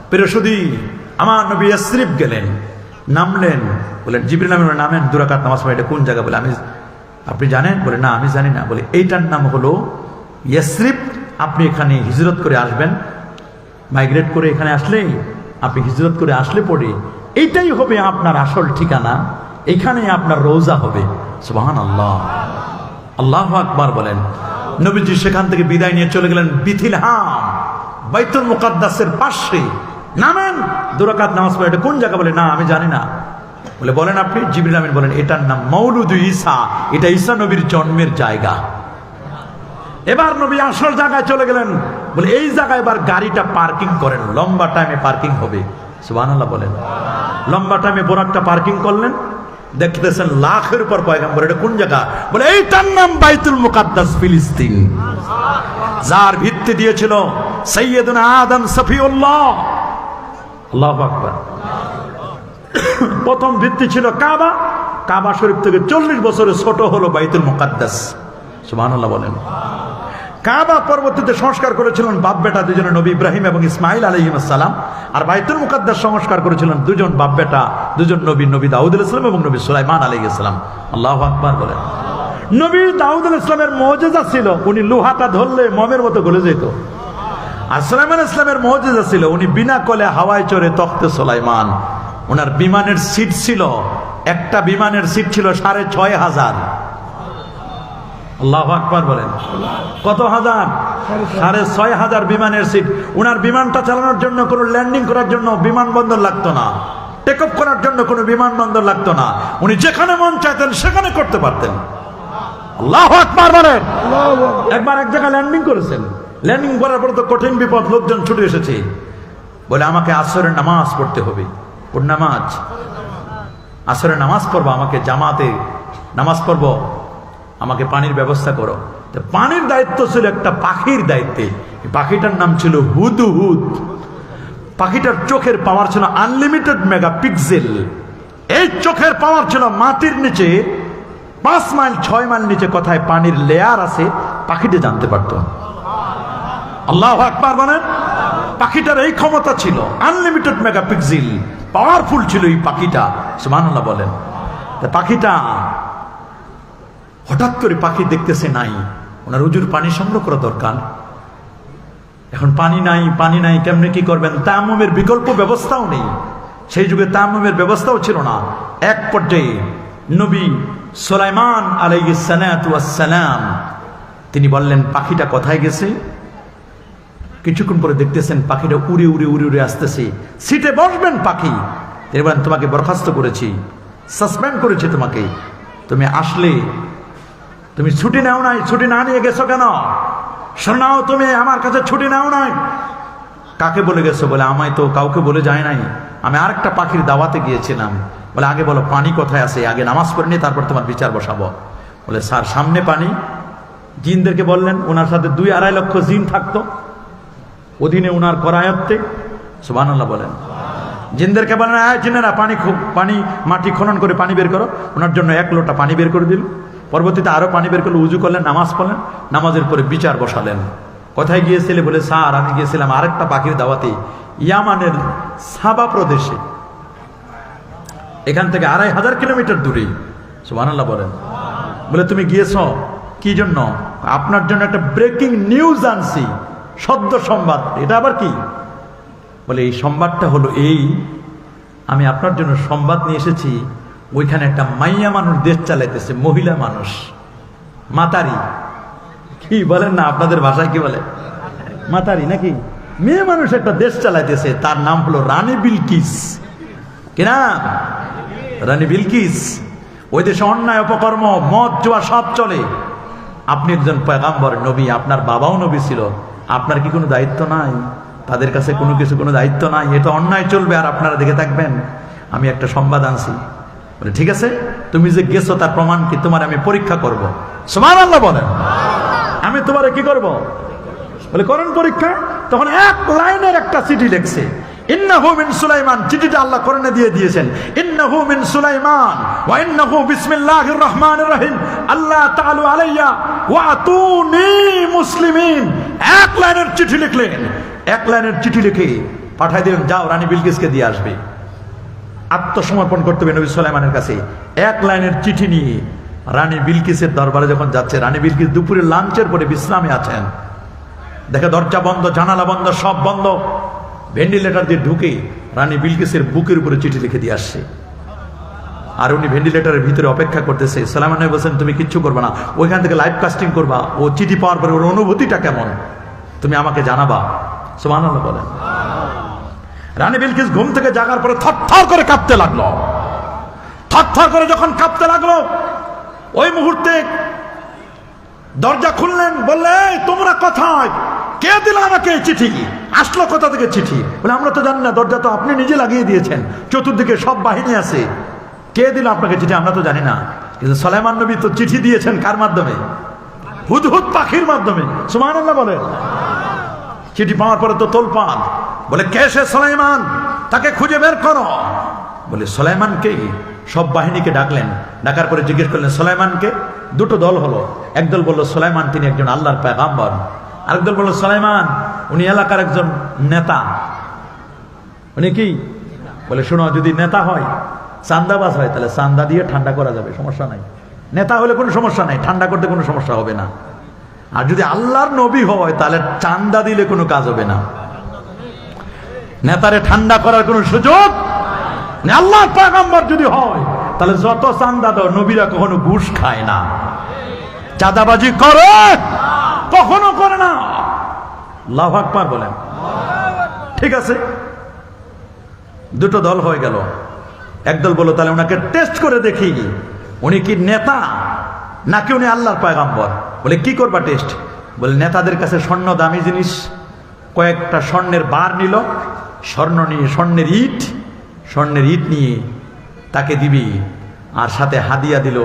প্রিয়সুধী, আমার নবী ইয়াসরিব গেলেন, নামলেন। বলেন জিবরিল আমিন নামেন, 2 রাকাত নামাজ পড়ে। এটা কোন জায়গা? বলে আপনি জানেন? বলে না আমি জানি না। বলে এইটার নাম হলো ইয়াসরিব। আপনি এখানে হিজরত করে আসবেন, মাইগ্রেট করে এখানে আসলে, আপনি হিজরত করে আসলে পরে এইটাই হবে আপনার আসল ঠিকানা, এখানে আপনার রোজা হবে। সুবহানাল্লাহ, আল্লাহু আকবার বলেন। নবীজি সেখান থেকে বিদায় নিয়ে চলে গেলেন বিথিলহাম, বাইতুল মুকাদ্দাসের পাশে। নামেন, 2 রাকাত নামাজ পড়ে। এটা কোন জায়গা? বলে না আমি জানি না। বলে বলেন আপনি? জিবরিল আমিন বলেন এটার নাম মৌলুদ ঈসা, এটা ঈসা নবীর জন্মের জায়গা। এবার নবী আসল জায়গায় চলে গেলেন। বলে এই জায়গায় এবার গাড়িটা পার্কিং করেন, লম্বা টাইমে পার্কিং হবে। সুবহানাল্লাহ বলেন। লম্বা টাইমে বোরাকটা পার্কিং করলেন, দেখতেছেন লাখের উপর পয়গম্বর। এটা কোন জায়গা? বলে এইটার নাম বাইতুল মুকাদ্দাস, ফিলিস্তিন, যার ভিত্তি দিয়েছিল সাইয়্যিদুনা আদম সফিউল্লাহ। আল্লাহু আকবার। প্রথম ভিত্তি ছিল কাবা, কাবা শরীফ থেকে 40 বছরের ছোট হলো বাইতুল মুকাদ্দাস। সুবহানাল্লাহ বলেন। কাবা পরবর্তীতে সংস্কার করেছিলেন বাপ বেটা দুজনে, নবী ইব্রাহিম এবং ইসমাইল আলাইহিস সালাম। আর বাইতুল মুকাদ্দাস সংস্কার করেছিলেন দুজন বাপ বেটা, দুজন নবী, নবী দাউদ আলাইহিস সালাম এবং নবী সুলাইমান আলাইহিস সালাম। আল্লাহু আকবার বলেন। নবী দাউদ আলাইহিস সালামের মুজিজা ছিল উনি লোহাটা ধরলে মমের মতো গলে যেত। আর সুলাইমান আলাইহিস সালামের মুজিজা ছিল উনি বিনা কলে হাওয়ায় চড়ে তখতে সুলাইমান। ওনার বিমানের সিট ছিল, একটা বিমানের সিট ছিল 6500। আল্লাহু আকবার বলেন। কত হাজার? 6500 বিমানের সিট। উনার বিমানটা চালানোর জন্য কোনো ল্যান্ডিং করার জন্য বিমানবন্দর লাগতো না, টেক অফ করার জন্য কোনো বিমানবন্দর লাগতো না। উনি যেখানে মন চাইতেন সেখানে করতে পারতেন। আল্লাহু আকবার বলেন। একবার এক জায়গায় ল্যান্ডিং করেছেন, ল্যান্ডিং করার পর তো কঠিন বিপদ, লোকজন ছুটে এসেছে। বলে আমাকে আসরের নামাজ পড়তে হবে। কোন নামাজ? আসরের নামাজ পড়বো, আমাকে জামাতে নামাজ পড়বো, আমাকে পানির ব্যবস্থা করো। তো পানির দায়িত্ব ছিল একটা পাখির দায়িত্বে। পাখিটার নাম ছিল হুদহুদ। পাখিটার চোখের পাওয়ার ছিল আনলিমিটেড মেগাপিক্সেল। এই চোখের পাওয়ার ছিল মাটির নিচে 5 মাইল 6 মাইল নিচে কোথায় পানির লেয়ার আছে, পাখিটা জানতে পারত। আল্লাহু আকবার বলেন। পাখিটার এই ক্ষমতা ছিল, আনলিমিটেড মেগাপিক্সেল, পাওয়ারফুল ছিল এই পাখিটা। সুবহানাল্লাহ বলেন। পাখিটা হঠাৎ করে পাখি দেখতেছে নাই, ওনার হুজুর পানি সংগ্রহ করা দরকার। এখন পানি নাই, পানি নাই, কেমনে কি করবেন? তায়াম্মুমের বিকল্প ব্যবস্থাও নেই, সেই যুগে তায়াম্মুমের ব্যবস্থাও ছিল না। এক পর্যায়ে নবী সুলাইমান আলাইহিস সালাতু ওয়াস সালাম তিনি বললেন পাখিটা কোথায় গেছে? কিছুক্ষণ পরে দেখতেছেন পাখিটা উড়ে উড়ে উড়ে উড়ে আসতেছে। সিটে বসবেন পাখি। তিনি বলেন তোমাকে বরখাস্ত করেছি, সাসপেন্ড করেছি তোমাকে। তুমি আসলে, তুমি ছুটি নাও নাই, ছুটি না নিয়ে গেছো কেন? শোনাও, তুমি আমার কাছে ছুটি নাও নাই। কাকে বলে গেছো? বলে আমায় তো কাউকে বলে যায় নাই, আমি আরেকটা পাখির দাওয়াতে গিয়েছিলাম। বলে আগে বলো পানি কোথায় আছে, আগে নামাজ পড়ে নি, তারপর তোমার বিচার বসাবো। বলে স্যার সামনে পানি। জিনদেরকে বললেন, ওনার সাথে 2-2.5 লক্ষ জিন থাকতো অধীনে ওনার করায়ত্তে। সুবহানাল্লাহ বলেন। জিনদেরকে বলেন জিনেরা পানি মাটি খনন করে পানি বের করো। ওনার জন্য 1 লোটা পানি বের করে দিল। পরবর্তীতে আরো পানি বের করলে, উজু করলেন, নামাজ পড়লেন, নামাজের পরে বিচার বসালেন। কোথায় গিয়েছিলে? বলে স্যার আমি গিয়েছিলাম আরেকটা পাখির দাওয়াতে ইয়ামানের সাবা প্রদেশে, এখান থেকে 2500 কিলোমিটার দূরে। সুবহানাল্লাহ বলেন। বলে তুমি গিয়েছ কি জন্য? আপনার জন্য একটা ব্রেকিং নিউজ আনছি, সদ্য সংবাদ। এটা আবার কি? বলে এই সংবাদটা হলো এই, আমি আপনার জন্য সংবাদ নিয়ে এসেছি, ওইখানে একটা মাইয়া মানুষ দেশ চালাইতেছে, মহিলা মানুষ, মাতারি। কি বলেন না আপনাদের ভাষায় কি বলে? মাতারি নাকি? মেয়ে মানুষ একটা দেশ চালাইতেছে, তার নাম হলো রানী বিলকিস। কিনা? রানী বিলকিস। ওই দেশে অন্যায় অপকর্ম, মদ জুয়া সব চলে। আপনি একজন পয়গাম্বর, নবী, আপনার বাবাও নবী ছিল, আপনার কি কোনো দায়িত্ব নাই? তাদের কাছে কোনো দায়িত্ব নাই? এটা অন্যায় চলবে আর আপনারা দেখে থাকবেন? আমি একটা সংবাদ আনছি। বলে ঠিক আছে, তুমি যে গেছো তার প্রমাণ কি? তোমার আমি পরীক্ষা করব। সুবহানাল্লাহ বলেন। আমি তোমারে কি করব? বলে করেন পরীক্ষা। তখন 1 লাইনের একটা চিঠি লিখছে, ইন্নাহু মিন সুলাইমান। চিঠিটা আল্লাহ কোরআনে দিয়ে দিয়েছেন, ইন্নাহু মিন সুলাইমান ওয়া ইন্নাহু বিসমিল্লাহির রহমানির রহিম আল্লাহ তাআলু আলাইয়া ওয়া আতুনি মুসলিমিন। 1 লাইনের চিঠি লিখলেন। 1 লাইনের চিঠি লিখে পাঠাই দিলেন, যাও রানী বিলকিসকে দিয়ে আসবে। আত্মসমর্পণ করতে হবে নবী সুলাইমানের কাছে। 1 লাইনের চিঠি নিয়ে রানী বিলকিসের দরবারে যখন যাচ্ছে, রানী বিলকিস দুপুরে লাঞ্চের পরে বিশ্রামে আছেন। দেখে দরজা বন্ধ, জানালা বন্ধ, সব বন্ধ। ভেন্টিলেটর দিয়ে ঢুকে রানী বিলকিসের বুকের উপরে চিঠি লিখে দিয়ে আসছে। আর উনি ভেন্টিলেটরের ভিতরে অপেক্ষা করতেছে। সালামান নবী বলছেন, তুমি কিচ্ছু করবে না, ওইখান থেকে লাইভ কাস্টিং করবা, ও চিঠি পাওয়ার পরে ওর অনুভূতিটা কেমন তুমি আমাকে জানাবা। সুবহানাল্লাহ বলেন। রানী বিলকিস ঘুম থেকে জাগার পরে থরথর করে কাঁপতে লাগলো। থরথর করে যখন কাঁপতে লাগলো, ওই মুহূর্তে দরজা খুললেন, বললে তোমরা কোথায়, কে দিল আমাকে এই চিঠি, আসলো কোথা থেকে চিঠি? বলে আমরা তো জানি না, দরজা তো আপনি নিজে লাগিয়ে দিয়েছেন, চতুর্দিকে সব বাহিনী আছে, কে দিল আপনাকে চিঠি আমরা তো জানি না। কিন্তু সুলাইমান নবী তো চিঠি দিয়েছেন কার মাধ্যমে? হুদহুদ পাখির মাধ্যমে। সুবহানাল্লাহ বলে। চিঠি পাওয়ার পরে তো তোলপাড়, বলে কে সে সুলাইমান, তাকে খুঁজে বের করো। বলে সুলাইমানকে। সব বাহিনীকে ডাকলেন, ডাকার পরে জিজ্ঞেস করলেন সুলাইমানকে। দুটো দল হলো, একদল বলল সুলাইমান তিনি একজন আল্লাহর পয়গাম্বর, আরেক দল বলল সুলাইমান উনি এলাকার একজন নেতা। উনি কি বলে, শোনো, যদি নেতা হয়, চান্দাবাজ হয়, তাহলে চান্দা দিয়ে ঠান্ডা করা যাবে, সমস্যা নাই। নেতা হলে কোনো সমস্যা নাই, ঠান্ডা করতে কোনো সমস্যা হবে না। আর যদি আল্লাহর নবী হয়, তাহলে চান্দা দিলে কোনো কাজ হবে না, নেতারে ঠান্ডা করার কোনো সুযোগ। আল্লাহর পয়গম্বর যদি হয়, তাহলে যত চান্দা দাও, নবীরা কখনো ঘুষ খায় না, চাঁদাবাজি করে কখনো করে না। আল্লাহু আকবার বলেন। ঠিক আছে, দুটো দল হয়ে গেল। একদল বলল তাহলে ওনাকে টেস্ট করে দেখি উনি কি নেতা নাকি উনি আল্লাহর পয়গম্বর। বলে কি করবা টেস্ট? বলে নেতাদের কাছে স্বর্ণ দামি জিনিস, কয়েকটা স্বর্ণের বার নিল, স্বর্ণ নিয়ে স্বর্ণের ইট নিয়ে তাকে দিবি, আর সাথে হাদিয়া দিল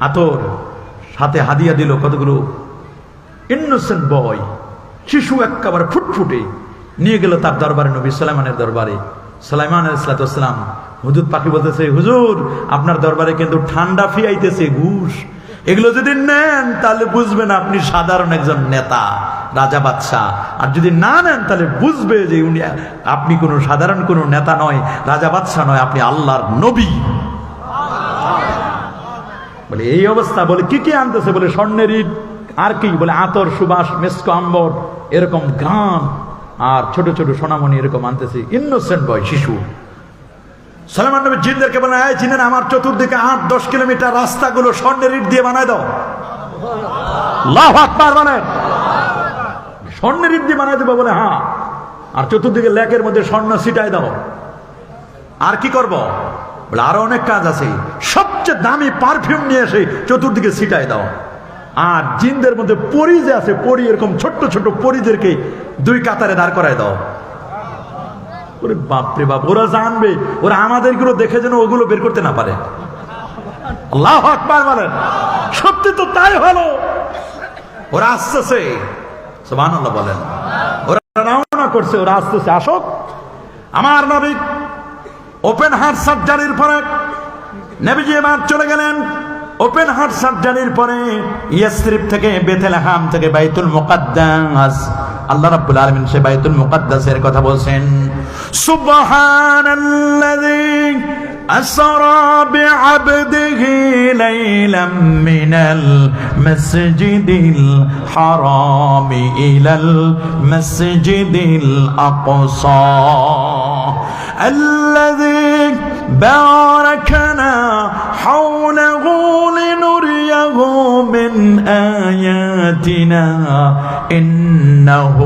আতর, সাথে হাদিয়া দিল কতগুলো ইনোসেন্ট বয়, শিশু একেবারে ফুটফুটে, নিয়ে গেল তার দরবারে, নবী সুলাইমানের দরবারে। সুলাইমান আলাইহিস সালাম হুদুদ পাখি বলতেছে, হুজুর আপনার দরবারে কিন্তু ঠান্ডা ফিয়াইতেছে ঘুষ, এগুলো যদি নেন তাহলে বুঝবেন আপনি সাধারণ একজন নেতা, রাজা বাদশাহ, আর যদি না নেন তাহলে বুঝবে যে উনি আপনি কোনো সাধারণ কোনো নেতা নয়, রাজা বাদশাহ নয়, আপনি আল্লাহর নবী। বলে এই অবস্থা। বলে কি কি আনতেছে? বলে স্বর্ণের ইট, আর কি? বলে আতর, সুবাস, মেস্ক, আম্বর, এরকম গান, আর ছোট ছোট সোনামণি এরকম আনতেছে, ইনোসেন্ট বয়, শিশু। সুলাইমান নবী জিনদেরকে বলেন, এই জিনেরা আমার চতুর্দিকে 8-10 কিলোমিটার রাস্তাগুলো স্বর্ণের ইট দিয়ে বানায় দাও। আল্লাহু আকবার বলেন। স্বর্ণের ইট দিয়ে বানায় দেবো? বলে হ্যাঁ। আর চতুর্দিকে লেকের মধ্যে স্বর্ণ ছিটায় দাও। আর কি করব? বলে আরো অনেক কাজ আছে, সবচেয়ে দামি পারফিউম নিয়ে এসে চতুর্দিকে ছিটায় দাও। আর জিনদের মধ্যে পরি যে আছে, পরি, এরকম ছোট্ট ছোট পরিদেরকে 2 কাতারে দাঁড় করায় দাও। ওরে বাপরে বাপ, ওরা জানবে, ওরা আমাদেরগুলো দেখে যেন ওগুলো বের করতে না পারে। আল্লাহু আকবার বলেন। সত্যি তো তাই হলো, ওরা আসতেছে। সুবহানাল্লাহ বলেন। ওরা রওনা করছে, ওরা আসতেছে। আসুক। আমার নবী ওপেন হার্ট সার্জারির পরে নবীজি এবার চলে গেলেন। ওপেন হার্ট সার্জারির পরে ইয়াসরিব থেকে, বেথলেহেম থেকে বাইতুল মুকাদ্দাস, আল্লাহ রাব্বুল আলামিন সে বাইতুল মুকাদ্দাসের কথা বলছেন। সুবহানাল্লাযী আসরা বিআবদিহি লাইলাম মিনাল মাসজিদিল হারাম ইলাল মাসজিদিল আকসা الذي باركنا حوله لنريه من آياتنا إنه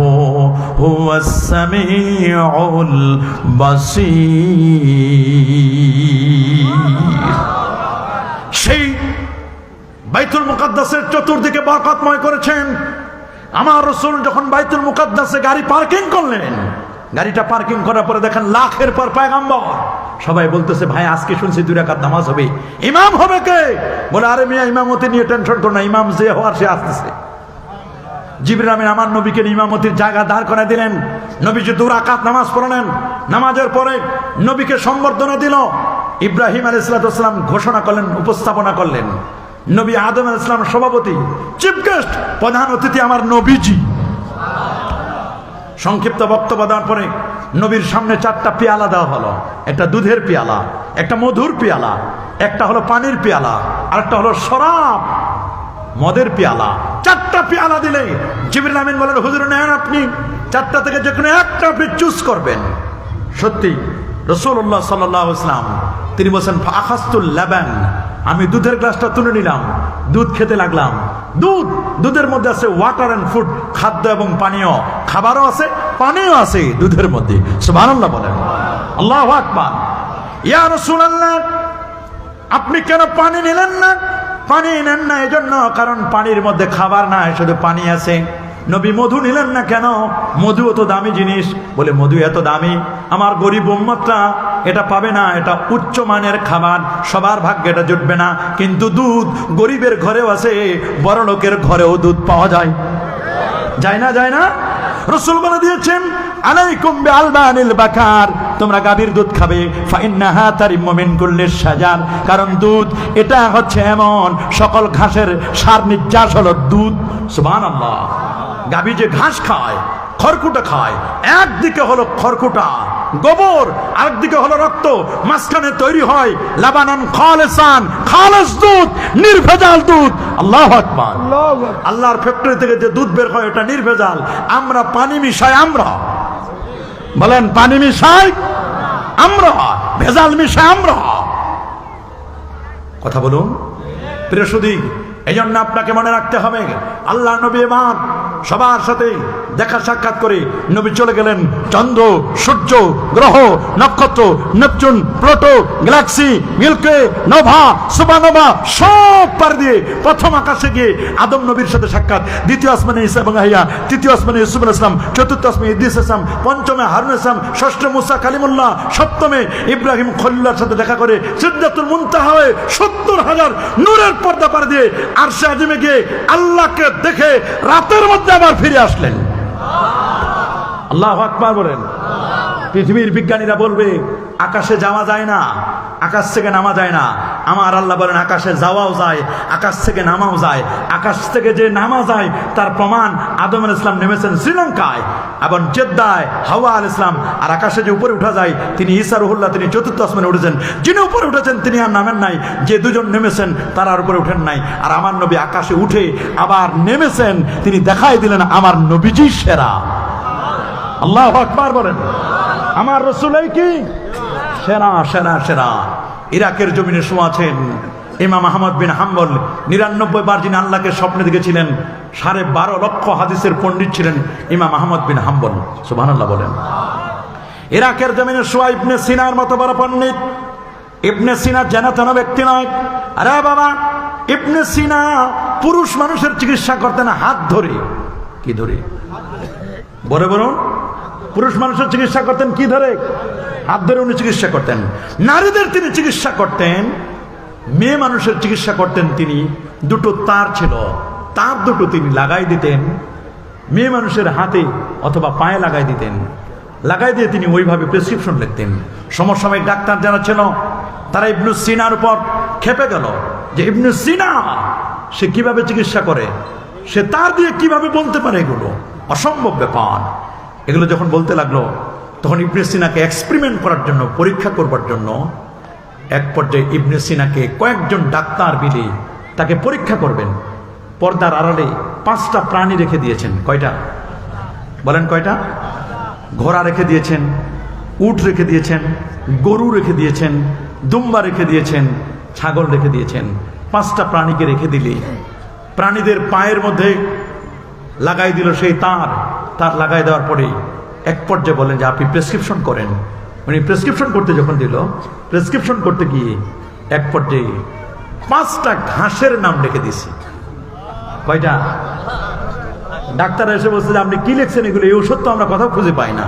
هو السميع البصير। সেই বাইতুল মুকাদ্দাসের চতুর্দিকে বরকতময় করেছেন। আমার রাসূল যখন বাইতুল মুকাদ্দাসে গাড়ি পার্কিং করলেন, গাড়িটা পার্কিং করার পরে দেখেন লাখের পর পয়গম্বর। সবাই বলতেছে, ভাই আজকে শুনছি 2 রাকাত নামাজ হবে, ইমাম হবে কে? বলে আরে মিয়া, ইমামতি নিয়ে টেনশন করো না, ইমাম যে হওয়ার সে আসতেছে। জিবরিল আমিন আমার নবীকে ইমামতির জায়গা দাঁড় করে দিলেন। নবীজি 2 রাকাত নামাজ পড়লেন। নামাজের পরে নবীকে সম্বর্ধনা দিল। ইব্রাহিম আলাইহিস সালাম ঘোষণা করলেন, উপস্থাপনা করলেন। নবী আদম আলাইহিস সালাম সভাপতি, চিফ গেস্ট, প্রধান অতিথি আমার নবীজি। সংক্ষিপ্ত বক্তব্য দেওয়ার পরে নবীর সামনে 4টা পেয়ালা দেওয়া হলো। একটা দুধের পেয়ালা, একটা মধুর পেয়ালা, একটা হলো পানির পেয়ালা, আর একটা হলো শরাব, মদের পেয়ালা। 4টা পেয়ালা দিলে জিবরিল আমিন বলেন, হুজুর নেন আপনি 4টা থেকে যে কোনো একটা আপনি চুজ করবেন। সত্যি রাসূলুল্লাহ সাল্লাল্লাহু আলাইহি ওয়াসাল্লাম তিনি বলেন ফাখাসতুল লাবান, আমি দুধের গ্লাসটা তুলে নিলাম, দুধ খেতে লাগলাম। দুধের মধ্যে আছে ওয়াটার এন্ড ফুড, খাদ্য এবং পানীয়, খাবারও আছে পানীয় আছে দুধের মধ্যে। সুবহানাল্লাহ বলেন, আল্লাহু আকবার। ইয়া রাসূলুল্লাহ, আপনি কেন পানি নিলেন না? পানি নেন না এজন্য কারণ পানির মধ্যে খাবার নাই, শুধু পানি আছে। নবী মধু নিলেন না কেন? মধু তো দামি জিনিস। বলে মধু এত দামি, আমার গরিব উম্মতরা এটা পাবে না, এটা উচ্চ মানের খাবার, সবার ভাগ্যে এটা জুটবে না। কিন্তু দুধ গরিবের ঘরেও আছে, বড় লোকের ঘরেও দুধ পাওয়া যায়। যায় না? যায় না? রাসূল বলে দিয়েছেন আলাইকুম বিআলবানিল বাকার, তোমরা গাভীর দুধ খাবে। ফাইন্নাহা তারিম্মু মিন কুল্লি শাজার, কারণ দুধ এটা হচ্ছে এমন সকল ঘাসের সার নির্যাস হলো দুধ। সুবহানাল্লাহ। গাভী যে ঘাস খায়, খড়কুটা খায়, একদিকে হলো খড়কুটা গোবর, আরেকদিকে হলো রক্ত, মাঝখানে তৈরি হয় লাবানান খালিসান, খালেস দুধ, নির্ভেজাল দুধ। আল্লাহু আকবার। আল্লাহর ফ্যাক্টরি থেকে যে দুধ বের হয় এটা নির্ভেজাল। আমরা পানি মিশাই, আমরা বলেন পানি মিশাই আমরা, ভেজাল মিশাই আমরা। কথা বলুন প্রিয় সুধী, এই জন্য আপনাকে মনে রাখতে হবে আল্লাহ নবী এবার সবার সাথে দেখা সাক্ষাৎ করে নবী চলে গেলেন চন্দ্র, সূর্য, গ্রহ, নক্ষত্র, Neptune, Pluto, galaxy, milky, nova, supernova সব পার দিয়ে প্রথম আকাশে গিয়ে আদম নবীর সাথে সাক্ষাৎ, দ্বিতীয় আসমানে ঈসা এবং ইয়াহইয়া, তৃতীয় আসমানে ইউসুফ আলাইহিস সালাম, চতুর্থ আসমানে ইদ্রিস আলাইহিস সালাম, পঞ্চমে হারুন আলাইহিস সালাম, ষষ্ঠ মুসা কালিমুল্লাহ, সপ্তমে ইব্রাহিম খলিলুল্লাহর সাথে দেখা করে সিদরাতুল মুনতাহা হয়ে 70,000 নূরের পর্দা পার দিয়ে আরশে আজিমে গিয়ে আল্লাহকে দেখে রাতের মধ্যে আবার ফিরে আসলেন। আল্লাহু আকবার বলেন। পৃথিবীর বিজ্ঞানীরা বলবে আকাশে যাওয়া যায় না, আকাশ থেকে নামা যায় না। আমার আল্লাহ বলেন আকাশে যাওয়াও যায়, আকাশ থেকে নামাও যায়। আকাশ থেকে যে নামা যায় তার প্রমাণ আদম আলাইহিস সালাম নেমেছেন শ্রীলঙ্কায় এবং জেদ্দায় হাওয়া আলাইহিস সালাম। আর আকাশে যে উপরে উঠা যায় তিনি ঈসা রুহুল্লাহ, তিনি চতুর্থ আসমানে উঠেছেন। যিনি উপরে উঠেছেন তিনি আর নামেন নাই, যে দুজন নেমেছেন তারা আর উপরে উঠেন নাই। আর আমার নবী আকাশে উঠে আবার নেমেছেন, তিনি দেখাই দিলেন আমার নবীজি সেরা। আল্লাহু আকবার বলেন। আমার রাসূলই কি সেরা সেরা সেরা। ইরাকের জমিনে শোয়াছেন ইমাম আহমদ বিন হাম্বল, 99 বার যিনি আল্লাহকে স্বপ্নে দেখেছিলেন। 12.5 লক্ষ হাদিসের পণ্ডিত ছিলেন ইমাম আহমদ বিন হাম্বল। সুবহানাল্লাহ বলেন। ইরাকের জমিনে শোয়া ইবনে সিনার মতো বড় পণ্ডিত। ইবনে সিনা জানাতেন ব্যক্তি নয়। আরে বাবা, ইবনে সিনা পুরুষ মানুষের চিকিৎসা করতেন হাত ধরে। কি ধরে? বলে বলুন। পুরুষ মানুষের চিকিৎসা করতেন কি ধরে? হাত ধরে উনি চিকিৎসা করতেন। নারীদের তিনি চিকিৎসা করতেন। মেয়ে মানুষের চিকিৎসা করতেন তিনি। দুটো তার ছিল, তার দুটো তিনি লাগাই দিতেন মেয়ে মানুষের হাতে অথবা পায়ে লাগাই দিতেন। লাগাই দিয়ে তিনি ওইভাবে প্রেসক্রিপশন লিখতেন। সমসাময়িক ডাক্তার যারা ছিল তারা ইবনে সিনার উপর খেপে গেল যে ইবনে সিনা সে কিভাবে চিকিৎসা করে, সে তার দিয়ে কিভাবে বলতে পারে, এগুলো অসম্ভব ব্যাপার। এগুলো যখন বলতে লাগলো তখন ইবনে সিনাকে এক্সপেরিমেন্ট করার জন্য, পরীক্ষা করবার জন্য এক পর্যায়ে ইবনে সিনাকে কয়েকজন ডাক্তার মিলে তাকে পরীক্ষা করবেন। পর্দার আড়ালে 5টা প্রাণী রেখে দিয়েছেন। কয়টা বলেন? কয়টা? ঘোড়া রেখে দিয়েছেন, উট রেখে দিয়েছেন, গরু রেখে দিয়েছেন, দুম্বা রেখে দিয়েছেন, ছাগল রেখে দিয়েছেন। 5টা প্রাণীকে রেখে দিলে প্রাণীদের পায়ের মধ্যে লাগাই দিল সেই তার লাগাই দেওয়ার পরে এক পর্যায়ে বলেন যে আপনি প্রেসক্রিপশন করেন। উনি প্রেসক্রিপশন করতে যখন দিল, প্রেসক্রিপশন করতে গিয়ে এক পর্যায়ে 5টা ঘাসের নাম লিখে দিছি। কয়টা? ডাক্তার এসে বলছে যে আপনি কি লিখছেন এগুলো? এই ওষুধ তো আমরা কথা খুঁজে পাই না।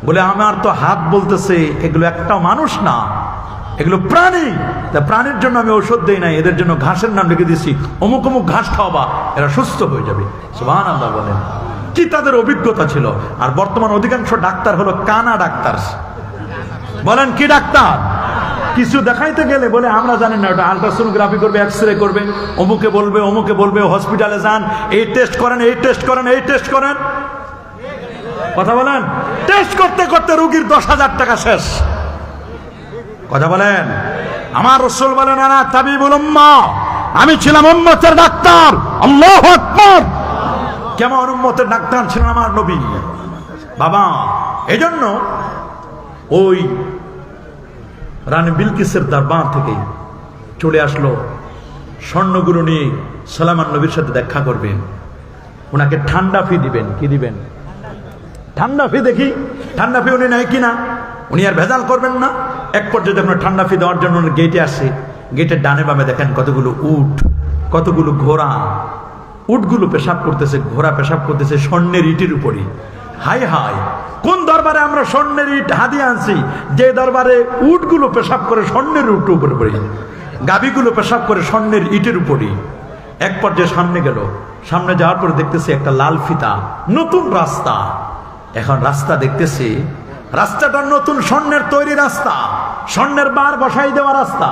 বলে আমার তো হাত বলতেছে এগুলো একটাও মানুষ না, এগুলো প্রাণী। তা প্রাণীর জন্য আমি ওষুধ দেই নাই, এদের জন্য ঘাসের নাম লিখে দিছি। অমুক অমুক ঘাস খাওয়াবা, এরা সুস্থ হয়ে যাবে। সুবহানাল্লাহ বলেন। কি তাদের অভিজ্ঞতা ছিল। আর বর্তমান অধিকাংশ ডাক্তার হলো কানা ডাক্তার। বলেন কি ডাক্তার? কিছু দেখাইতে গেলে বলে আমরা জানি না, ওটা আলট্রাসোনোগ্রাফি করবে, এক্সরে করবে, অমুকে বলবে অমুকে বলবে, হসপিটালে যান, এই টেস্ট করেন, এই টেস্ট করেন, এই টেস্ট করেন। কথা বলেন। টেস্ট করতে করতে রোগীর 10,000 টাকা শেষ। কথা বলেন। আমার রাসূল বলেন আনা তাবিবুল উম্মাহ, আমি ছিলাম উম্মতের ডাক্তার। আল্লাহু আকবার। কেমন উম্মতের ডাক্তার ছিলেন আমার নবী বাবা। এজন্য ওই রানী বিলকিসের দরবার থেকে চলে আসলো স্বর্ণগুলো নিয়ে সুলাইমান নবীর সাথে দেখা করবেন, ওনাকে ঠান্ডা ফি দিবেন। কি দিবেন? ঠান্ডা ফি। দেখি ঠান্ডা ফি উনি নেয় কিনা, উনি আর ভেজাল করবেন না। এক পর্যায়ে যখন ঠান্ডা ফি দেওয়ার জন্য গেটে আসে, গেটের ডানে বামে দেখেন কতগুলো উট, কতগুলো ঘোড়া। উটগুলো পেশাব করতেছে, ঘোড়া পেশাব করতেছে স্বর্ণের ইটের উপরই। হাই হাই, কোন দরবারে আমরা স্বর্ণের ইট হাদিয়ে আনছি যে দরবারে উটগুলো পেশাব করে স্বর্ণের উটের উপরে পড়ি, গাভীগুলো পেশাব করে স্বর্ণের ইটের উপরই। এক পর্যায়ে সামনে গেল, সামনে যাওয়ার পরে দেখতেছে একটা লাল ফিতা, নতুন রাস্তা। এখন রাস্তা দেখতেছে, রাস্তাটা নতুন স্বর্ণের তৈরি রাস্তা, স্বর্ণের বার বসাই দেওয়া রাস্তা।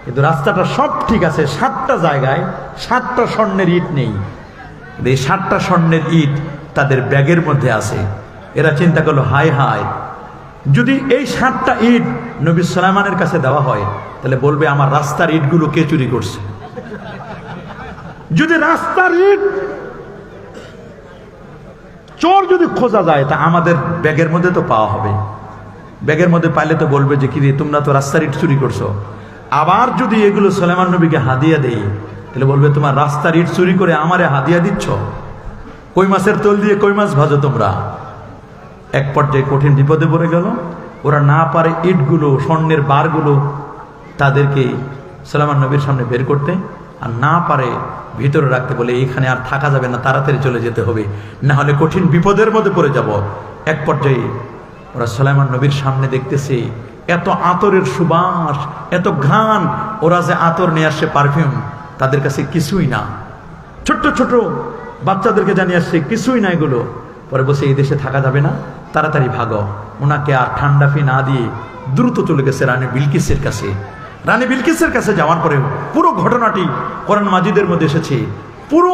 কিন্তু রাস্তাটা সব ঠিক আছে, 7টা জায়গায় 7টা স্বর্ণের ইট নেই। এই 7টা স্বর্ণের ইট তাদের ব্যাগের মধ্যে আছে। এরা চিন্তা করলো, হায় হায়, যদি এই 7টা ইট নবী সুলাইমানের কাছে দেওয়া হয় তাহলে বলবে আমার রাস্তার ইটগুলো কে চুরি করছে। যদি রাস্তার ইট চোর যদি খোঁজা যায় তা আমাদের ব্যাগের মধ্যে তো পাওয়া হবে, ব্যাগের মধ্যে পাইলে তো বলবে যে কি রে তোমরা তো রাস্তার ইট চুরি করছো। আবার যদি এগুলো সুলাইমান নবীকে হাদিয়া দেই তাহলে বলবে তোমার রাস্তার ইট চুরি করে আমারে হাদিয়া দিচ্ছ, কই মাছের তেল দিয়ে কই মাছ ভাজো তোমরা। এক পর্যায়ে কঠিন বিপদে পড়ে গেল। ওরা না পারে ইটগুলো, স্বর্ণের বারগুলো তাদেরকে সুলাইমান নবীর সামনে বের করতে, আর না পারে ভিতরে রাখতে। বলে এখানে আর থাকা যাবে না, তাড়াতাড়ি চলে যেতে হবে, না হলে কঠিন বিপদের মধ্যে পড়ে যাব। এক পর্যায়ে ওরা সুলাইমান নবীর সামনে দেখতেছে এত আতরের সুবাস, এত ঘ্রাণ, ওরা যে আতর নিয়ে আসছে পারফিউম, তাদের কাছে কিছুই না। ছোট্ট ছোট বাচ্চাদেরকে জানিয়ে আসছে কিছুই না এগুলো। পরে বসে এই দেশে থাকা যাবে না, তাড়াতাড়ি ভাগো। ওনাকে আর ঠান্ডা ফি না দিয়ে দ্রুত চলে গেছে রানী বিলকিসের কাছে। রানী বিলকিসের কাছে যাওয়ার পরে পুরো ঘটনাটি কোরআন মাজিদের মধ্যে এসেছে। পুরো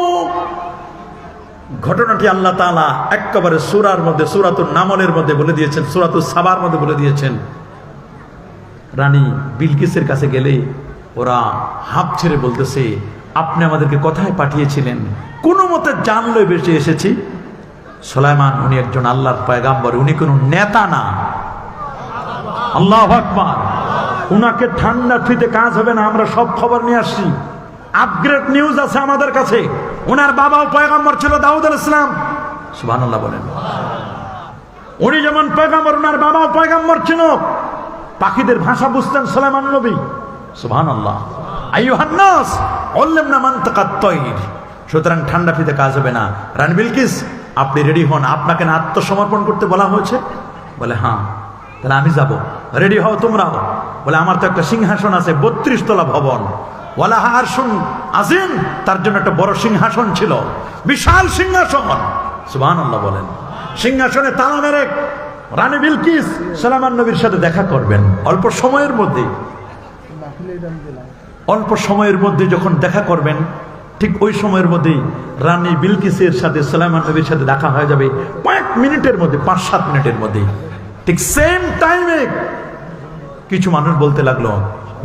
ঘটনাটি আল্লাহ তাআলা একেবারে সূরার মধ্যে, সূরাতুন নামলের মধ্যে বলে দিয়েছেন, সূরাতুস সাবার মধ্যে বলে দিয়েছেন। রানী বিলকিসের কাছে গেলে ওরা হাঁপ ছেড়ে বলতেছে, আপনি আমাদেরকে কোথায় পাঠিয়েছিলেন? কোনো মতে জানলে বেঁচে এসেছি। সুলাইমান উনি একজন আল্লাহর পয়গাম্বর, উনি কোনো নেতা না। আল্লাহু আকবার। উনাকে ঠান্ডা ফিতে কাজ হবে না, আমরা সব খবর নিয়ে আসছি। আপগ্রেড নিউজ আছে আমাদের কাছে। ওনার বাবাও পয়গাম্বর ছিল, দাউদ আলাইহিস সালাম। সুবহানাল্লাহ বলেন। উনি যেমন পয়গাম্বর, ওনার বাবাও পয়গাম্বর ছিল। পাখিদের ভাষা বুঝতেন সুলাইমান নবী। সুবহানাল্লাহ। আইয়ুহান নাস উল্লিমনা মানতাকাত তায়র। সুতরাং ঠান্ডা ফিতে কাজ হবে না। রানী বিলকিস আপনি রেডি হন, আপনাকে না আত্মসমর্পণ করতে বলা হয়েছে? বলে হ্যাঁ। তাহলে আমি যাব। রেডি হও তোমরাও। বলে আমার তো একটা সিংহাসন আছে, 32 তলা ভবন, ওয়ালাহা আরশুন আযীম, তার জন্য একটা বড় সিংহাসন ছিল, বিশাল সিংহাসন। সুবহানাল্লাহ বলেন। সিংহাসনে তালা মেরে রানী বিলকিস সুলাইমান নবীর সাথে দেখা করবেন অল্প সময়ের মধ্যে। অল্প সময়ের মধ্যে যখন দেখা করবেন, ঠিক ওই সময়ের মধ্যেই রানী বিলকিসের সাথে সুলাইমান নবীর সাথে দেখা হয়ে যাবে কয়েক মিনিটের মধ্যে, 5-7 মিনিটের মধ্যে। ঠিক সেম টাইমে কিছু মানুষ বলতে লাগলো,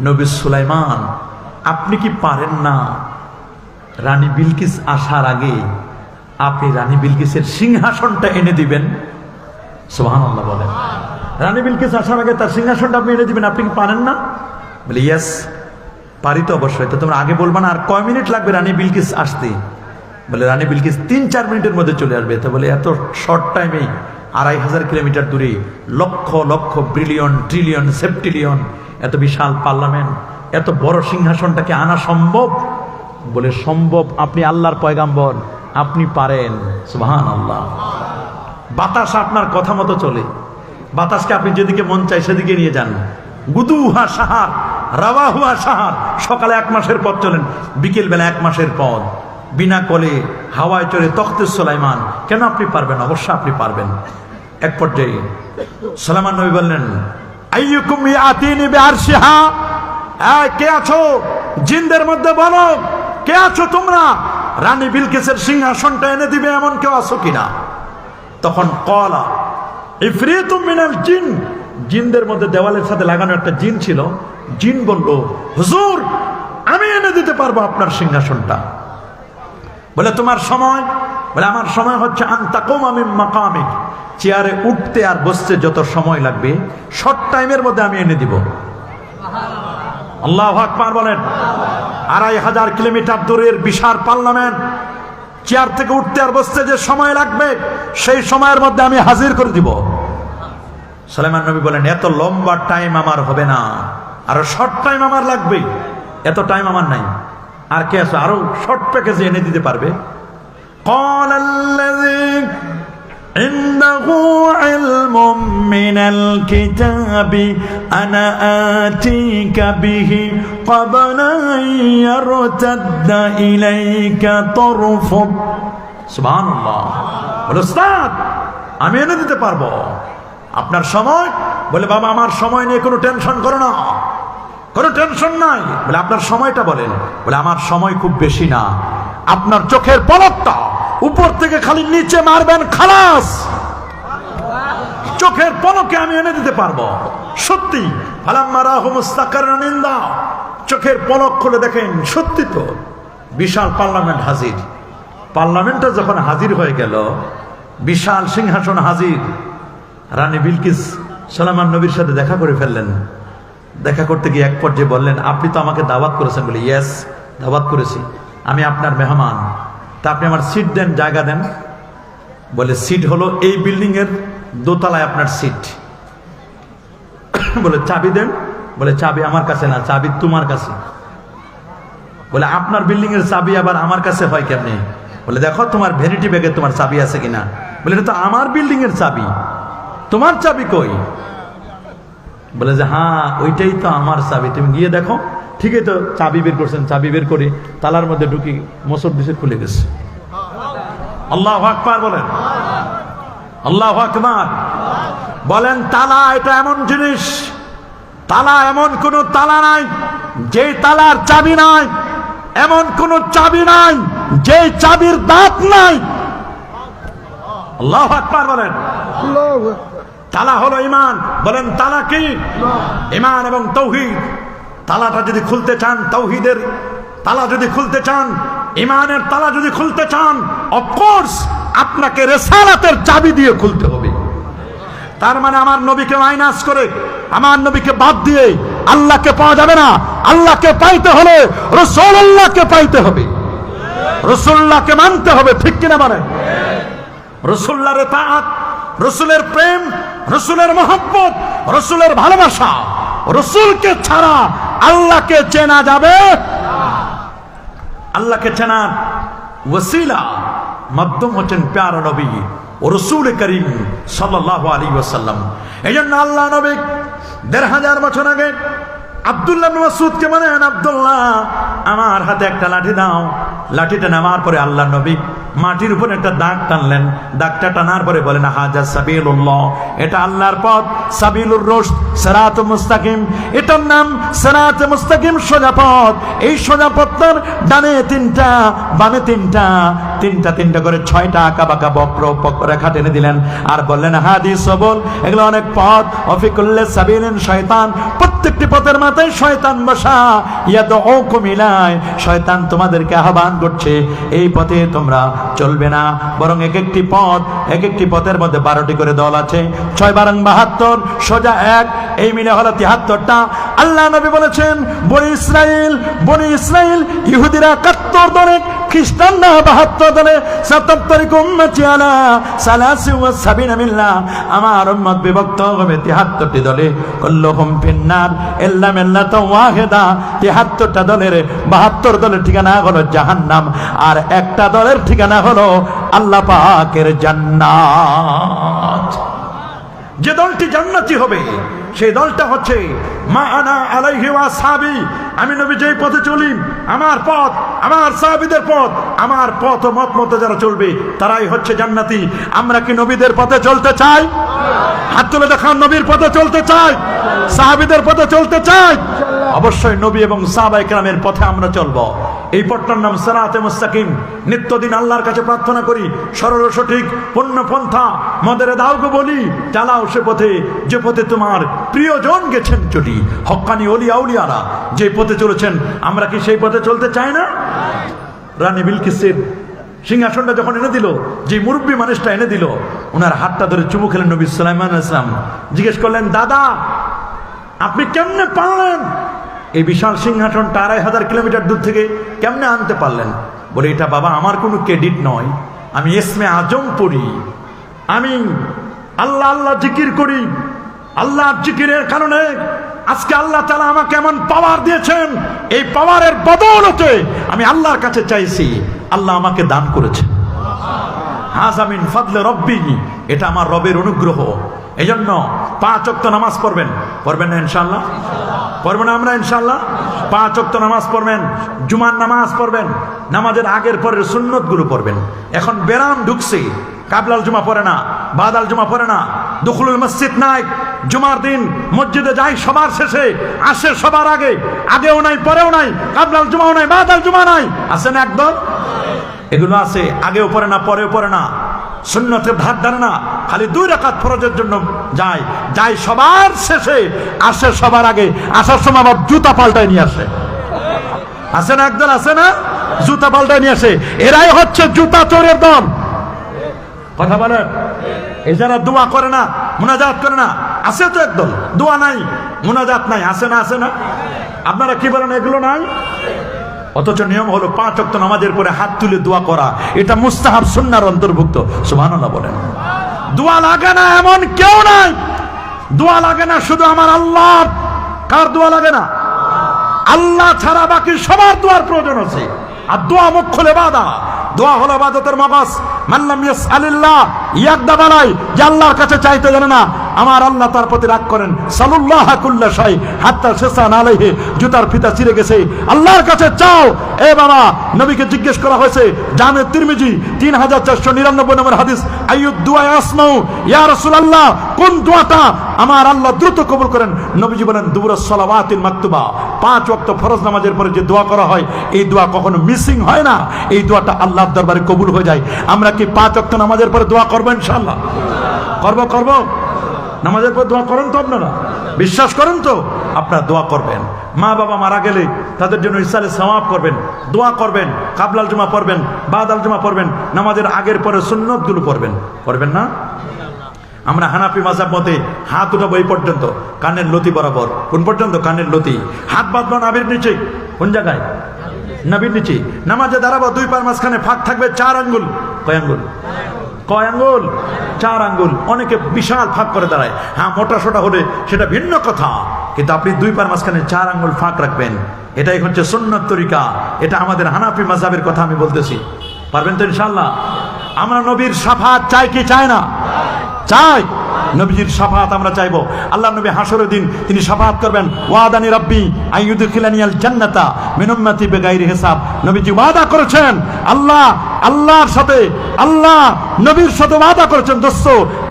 নবী সুলাইমান আপনি কি পারেন না রানী বিলকিস আসার আগে আপনি রানী বিলকিসের সিংহাসনটা এনে দিবেন? সুবহানাল্লাহ বলেন। রানী বিলকিস আসার আগে তার সিংহাসনটা আপনি এনে দিবেন, আপনি কি পারেন না? বলে ইয়েস পারি তো অবশ্যই। তো তোমরা আগে বলবা না আর কয় মিনিট লাগবে রানী বিলকিস আসতে? বলে রানী বিলকিস 3-4 মিনিটের মধ্যে চলে আসবে। তো বলে এত শর্ট টাইমে 2500 কিলোমিটার দূরে, লক্ষ লক্ষ বিলিয়ন ট্রিলিয়ন সেপ্টিলিয়ন, এত বিশাল পার্লামেন্ট, এত বড় সিংহাসনটাকে আনা সম্ভব? বলে সম্ভব, আপনি আল্লাহর পয়গাম্বর, আপনি পারেন। সুবহানাল্লাহ। বাতাস আপনার কথা মতো চলে, বাতাসকে আপনি যেদিকে মন চাই সেদিকে নিয়ে যান। গুদুহা সাহার রাওয়াহুয়া সাহার, সকালে 1 মাসের পথ চলেন, বিকেল বেলা 1 মাসের পথ, বিনা কলে হাওয়ায় চড়ে তখতে সুলাইমান। কেন আপনি পারবেন? অবশ্যই আপনি পারবেন। এক পর্যায়ে সুলাইমান নবী বললেন, আইয়ুকুম ইয়াতিনি বিআরশিহা, কে আছো জিনদের মধ্যে বলো, কে আছো তোমরা রানী বিলকিসের সিংহাসনটা এনে দিবে, এমন কেউ আছো কিনা? তখন কলা ইফরিতুম মিনাল জিন, জিনদের মধ্যে দেওয়ালের সাথে লাগানো একটা জিন ছিল, জিন বলল, হুজুর আমি এনে দিতে পারবো আপনার সিংহাসনটা। বলে তোমার সময় বলে আমার সময় হচ্ছে আনতাকুমা মিন মাকামিক, চেয়ারে উঠতে আর বসতে যত সময় লাগবে শর্ট টাইমের মধ্যে আমি এনে দিব। আল্লাহু আকবার বলেন। ২৫০০ কিলোমিটার দূরের বিশাল পার্লামেন্ট, চেয়ার থেকে উঠতে আর বসতে যে সময় লাগবে সেই সময়ের মধ্যে আমি হাজির করে দিব। সুলাইমান নবী বলেন এত লম্বা টাইম আমার হবে না, আরো শর্ট টাইম আমার লাগবে, এত টাইম আমার নাই। আর কে আছে আরো শর্ট প্যাকেজে এনে দিতে পারবে? قال الذي عنده علم من الكتاب أنا آتيك به قبل أن يرتد إليك طرفك। সুবহান আল্লাহ। বলে উস্তাদ আমি এনে দিতে পারবো। আপনার সময়? বলে বাবা আমার সময় নিয়ে কোনো টেনশন করো না, কোনো টেনশন নাই। বলে আপনার সময়টা বলেন? বলে আমার সময় খুব বেশি না, আপনার চোখের পলকটা উপর থেকে খালি নিচে মারবেন, খালাস, চোখের পলকে আমি এনে দিতে পারবো। সত্যি ফালাম্মা রাহু মুস্তাকাররান ইনদা, চোখের পলক খুলে দেখেন সত্যি তো বিশাল পার্লামেন্ট হাজির। পার্লামেন্টটা যখন হাজির হয়ে গেল, বিশাল সিংহাসন হাজির, রানী বিলকিস সুলাইমান নবীর সাথে দেখা করে ফেললেন। দেখা করতে গিয়ে এক পর্যায়ে বললেন আপনি তো আমাকে দাওয়াত করেছেন। বলে ইয়েস দাওয়াত করেছি, আমি আপনার মেহমান, তা আপনি আমার সিট দেন, জায়গা দেন। বলে সিট হলো এই বিল্ডিং এর দোতলায় আপনার সিট। বলে চাবি দেন। বলে চাবি আমার কাছে না, চাবি তোমার কাছে। বলে আপনার বিল্ডিং এর চাবি আবার আমার কাছে হয় কেমনে? বলে দেখো তোমার ভ্যানিটি ব্যাগে তোমার চাবি আছে কিনা। বলে এটা তো আমার বিল্ডিং এর চাবি, তোমার চাবি কই? বলে যে হ্যাঁ ওইটাই তো আমার চাবি, তুমি গিয়ে দেখো। ঠিকই তো চাবি বের করছেন, চাবি বের করে তালার মধ্যে ঢুকি মোচড় দিছে, খুলে গেছে। আল্লাহু আকবার বলেন। আল্লাহু আকবার বলেন। তালা এটা এমন জিনিস, তালা এমন কোন তালা নাই যে তালার চাবি নাই, এমন কোন চাবি নাই যে চাবির দাঁত নাই। আল্লাহু আকবার বলেন। তালা হলো ঈমান। বলেন তালা কি? ঈমান এবং তাওহীদ। তালাটা যদি খুলতে চান, তাওহীদের তালা যদি খুলতে চান, ঈমানের তালা যদি খুলতে চান, অফকোর্স আপনাকে রিসালাতের চাবি দিয়ে খুলতে হবে। তার মানে আমার নবীকে মাইনাস করে, আমার নবীকে বাদ দিয়ে আল্লাহকে পাওয়া যাবে না। আল্লাহকে পাইতে হলে রাসূলুল্লাহকে পাইতে হবে, রাসূলুল্লাহকে মানতে হবে। ঠিক কিনা বলেন? রাসূলুল্লাহর ইতাআত, রাসূলের প্রেম, রাসূলের মহব্বত, রাসূলের ভালোবাসা, রাসূলকে ছাড়া আল্লাহকে চেনা যাবে। আল্লাহকে চেনার ওসিলা মাধ্যম হচ্ছেন প্যারা নবী ও রাসূল করিম সাল্লাল্লাহু আলাইহি ওয়াসাল্লাম। এইজন্য আল্লাহ নবী ১৫০০ বছর আগে আব্দুল্লাহ ইবনে মাসউদকে বলেন আব্দুল্লাহ আমার হাতে একটা লাঠি দাও। লাঠিটা নেওয়ার পরে আল্লাহ নবী মাটির উপর একটা দাগ টানলেন। দাগটা টানার পরে বলেন হাজা সাবিলুল্লাহ, এটা আল্লাহর পথ, সাবিলুর রশদ, সিরাতুল মুস্তাকিম। এটার নাম সিরাতুল মুস্তাকিম, সোজা পথ। এই সোজা পথটার ডানে ৩টা, বামে ৩টা, তিনটা করে ৬টা আঁকা বাঁকা বক্র রেখা টেনে দিলেন। আর বললেন হাদি সবল, এগুলো অনেক পথ। অফিকুল্লে সাবিলিন শয়তান, প্রত্যেকটি পথের মাথায় শয়তান বসা। ইয়াদউকুম ইলাইহি, শয়তান তোমাদেরকে আহ্বান করছে এই পথে তোমরা চলবে না, বরং এক একটি পথের মধ্যে 12টি করে দল আছে। 6 বারং 72, সোজা 1, এই মিলে হলো 73টা। আল্লাহ নবী বলেছেন বনি ইসরাইল ইহুদিরা 71 দলে, খ্রিস্টানরা 72 দলে। 77 উম্মতি আলা 73 মিল্লাহ, আমার উম্মত বিভক্ত হবে 73টি দলে। কুল্লুহুম ফিন্নার ইল্লা মিল্লাতান ওয়াহিদা, 73টা দলের 72 দলের ঠিকানা হলো জাহান্নাম, আর একটা দলের ঠিকানা হলো আল্লাহ পাকের জান্নাত। যে দলটি জান্নাতি হবে সেই দলটা হচ্ছে মা আনা আলাইহি ওয়া আসহাবি, আমি নবী যেই পথে চলি, আমার পথ, আমার সাহাবীদের পথ, আমার পথ ও মত মতে যারা চলবে তারাই হচ্ছে জান্নাতি। আমরা কি নবীদের পথে চলতে চাই? হাত তুলে দেখান, নবীর পথে চলতে চাই, সাহাবীদের পথে চলতে চাই। অবশ্যই নবী এবং সাহাবায়ে কেরামের পথে আমরা চলবো। এই পথটার নাম সিরাতে মুস্তাকিম। নিত্যদিন আল্লাহর কাছে প্রার্থনা করি সরল সঠিক পূর্ণ পন্থা মদের দাও গো বলি, চালাও সে পথে যে পথে তোমার প্রিয়জন গেছেন চলি। হক্কানি ওলিয়া আউলিয়ারা যে পথে চলেছেন, আমরা কি সেই পথে চলতে চাই না? রানী বিলকিসের সিংহাসনটা যখন এনে দিল, যে মুরব্বী মানুষটা এনে দিল, ওনার হাতটা ধরে চুমু খেলেন নবী সুলাইমান আলাইহিস সালাম। জিজ্ঞেস করলেন, দাদা আপনি কেমনে পারলেন এই বিশাল সিংহাসনটা 2500 কিলোমিটার দূর থেকে কেমনে আনতে পারলেন? বলে, এটা বাবা আমার কোনো ক্রেডিট নয়, আমি ইসমে আজম পড়ি, আমি আল্লাহ আল্লাহ জিকির করি, আল্লাহর জিকিরের কারণে আজকে আল্লাহ তাআলা আমাকে এমন পাওয়ার দিয়েছেন, এই পাওয়ারের বদৌলতে আমি আল্লাহর কাছে চাইছি, আল্লাহ আমাকে দান করেছে। হাযা মিন ফাদলে রব্বি, এটা আমার রবের অনুগ্রহ। এজন্য 5 ওয়াক্ত নামাজ পড়বেন, পড়বেন না ইনশাআল্লাহ? পড়বো না আমরা ইনশাআল্লাহ? 5 ওয়াক্ত নামাজ পড়বেন, জুমার নামাজ পড়বেন, নামাজের আগের পরের সুন্নতগুলো পড়বেন। এখন বেরাম ঢুকছে, কাবলাল জুমা পড়ে না, বাদাল জুমা পড়ে না, দুখুলুল মসজিদ নাই, জুমার দিন মসজিদে যায় সবার শেষে, আসে সবার আগে, আগেও নাই পরেও নাই, কাবলাল জুমাও নাই, বাদাল জুমা নাই, আছে না একদম? এগুলো আছে, আগেও পড়ে না পরেও পড়ে না, সুন্নতের ধার ধারে না, খালি 2 রাকাত ফরজের জন্য যায়, যায় সবার শেষে, আসে সবার আগে, আসার সময় আবার জুতা পাল্টায় নিয়ে আসে, আছে না একদল? আছে না? জুতা পাল্টায় নিয়ে আসে, এরাই হচ্ছে জুতা চোরের দল। কথা বলেন, এই যারা দোয়া করে না, মুনাজাত করে না, আছে তো একদল, দোয়া নাই মুনাজাত নাই, আছে না? আছে না? আপনারা কি বলেন এগুলো নাই? অথচ নিয়ম হলো 5 ওয়াক্ত নামাজের পরে হাত তুলে দোয়া করা, এটা মুস্তাহাব সুন্নাহর অন্তর্ভুক্ত। সুবহানাল্লাহ বলেন। দোয়া লাগে না এমন কেউ নাই, দোয়া লাগে না শুধু আমার আল্লাহ। কার দোয়া লাগে না? আল্লাহ ছাড়া বাকি সবার দোয়ার প্রয়োজন আছে। আর দোয়া মুখ্য ইবাদত, দোয়া হলো ইবাদতের মগজ। মান লাম ইয়াসআলিল্লাহ ইয়াকদা বালাই, যে আল্লাহর কাছে চাইতে জানে না, আমার আল্লাহ তার প্রতি রাগ করেন। সাল্লাল্লাহ কুল্লা শাই হাত্তা শাসান আলাইহি, জুতার ফিতা ছিঁড়ে গেছে, আল্লাহর কাছে চাও। এ বাবা, নবীকে জিজ্ঞেস করা হয়েছে, জামে তিরমিজি 3499 নম্বর হাদিস, আইয়ুদ দুআ আসমাউ ইয়া রাসূলুল্লাহ, কোন দোয়াটা আমার আল্লাহ দ্রুত কবুল করেন? নবীজি বলেন, দুবুরাস সালাওয়াতিল মাকতুবা, 5 ওয়াক্ত ফরজ নামাজের পরে যে দোয়া করা হয়, এই দোয়া কখনো মিসিং হয় না, এই দোয়াটা আল্লাহর দরবারে কবুল হয়ে যায়। আমরা কি 5 ওয়াক্ত নামাজের পরে দোয়া করব ইনশাআল্লাহ? করব? নামাজের পর দোয়া করেন তো আপনারা? বিশ্বাস করেন তো? আপনারা দোয়া করবেন। মা বাবা মারা গেলে তাদের জন্য ইসালে সওয়াব করবেন, দোয়া করবেন, কাবলাল জুমা পড়বেন, বাদাল জুমা পড়বেন, নামাজের আগের পরে সুন্নতগুলো পড়বেন, করবেন না? আমরা হানাফি মাযহাব মতে হাত উঠাবো এই পর্যন্ত, কানের লতি বরাবর। কোন পর্যন্ত? কানের লতি। হাত বাঁধবো নাভির নিচে। কোন জায়গায়? নাভির নিচে। নামাজে দাঁড়াবো, 2 পায়ের মাঝখানে ফাঁক থাকবে 4 আঙ্গুল। কয় আঙ্গুল? 4 আঙ্গুল। অনেকে বিশাল ফাঁক করে দাঁড়ায়। হ্যাঁ, মোটা সোটা হলে সেটা ভিন্ন কথা, কিন্তু আপনি 2 পায়ের মাঝখানে 4 আঙ্গুল ফাঁক রাখবেন, এটাই হচ্ছে সুন্নত তরিকা। এটা আমাদের হানাফি মাযহাবের কথা আমি বলতেছি। পারবেন তো ইনশাআল্লাহ? আমরা নবীর শাফাআত চাই কি চাই না? চাই। নবীজির শাফাআত আমরা চাইবো। আল্লাহ নবী হাসরের দিন তিনি শাফাআত করবেন, ওয়াদানি রাব্বি আইয়ুদখিলানিয়াল জান্নাতা মিন উম্মতি বিগাইরি হিসাব। নবীজি ওয়াদা করেছেন, আল্লাহর সাথে, আল্লাহ নবীর সাথে ওয়াদা করেছেন, দোস্ত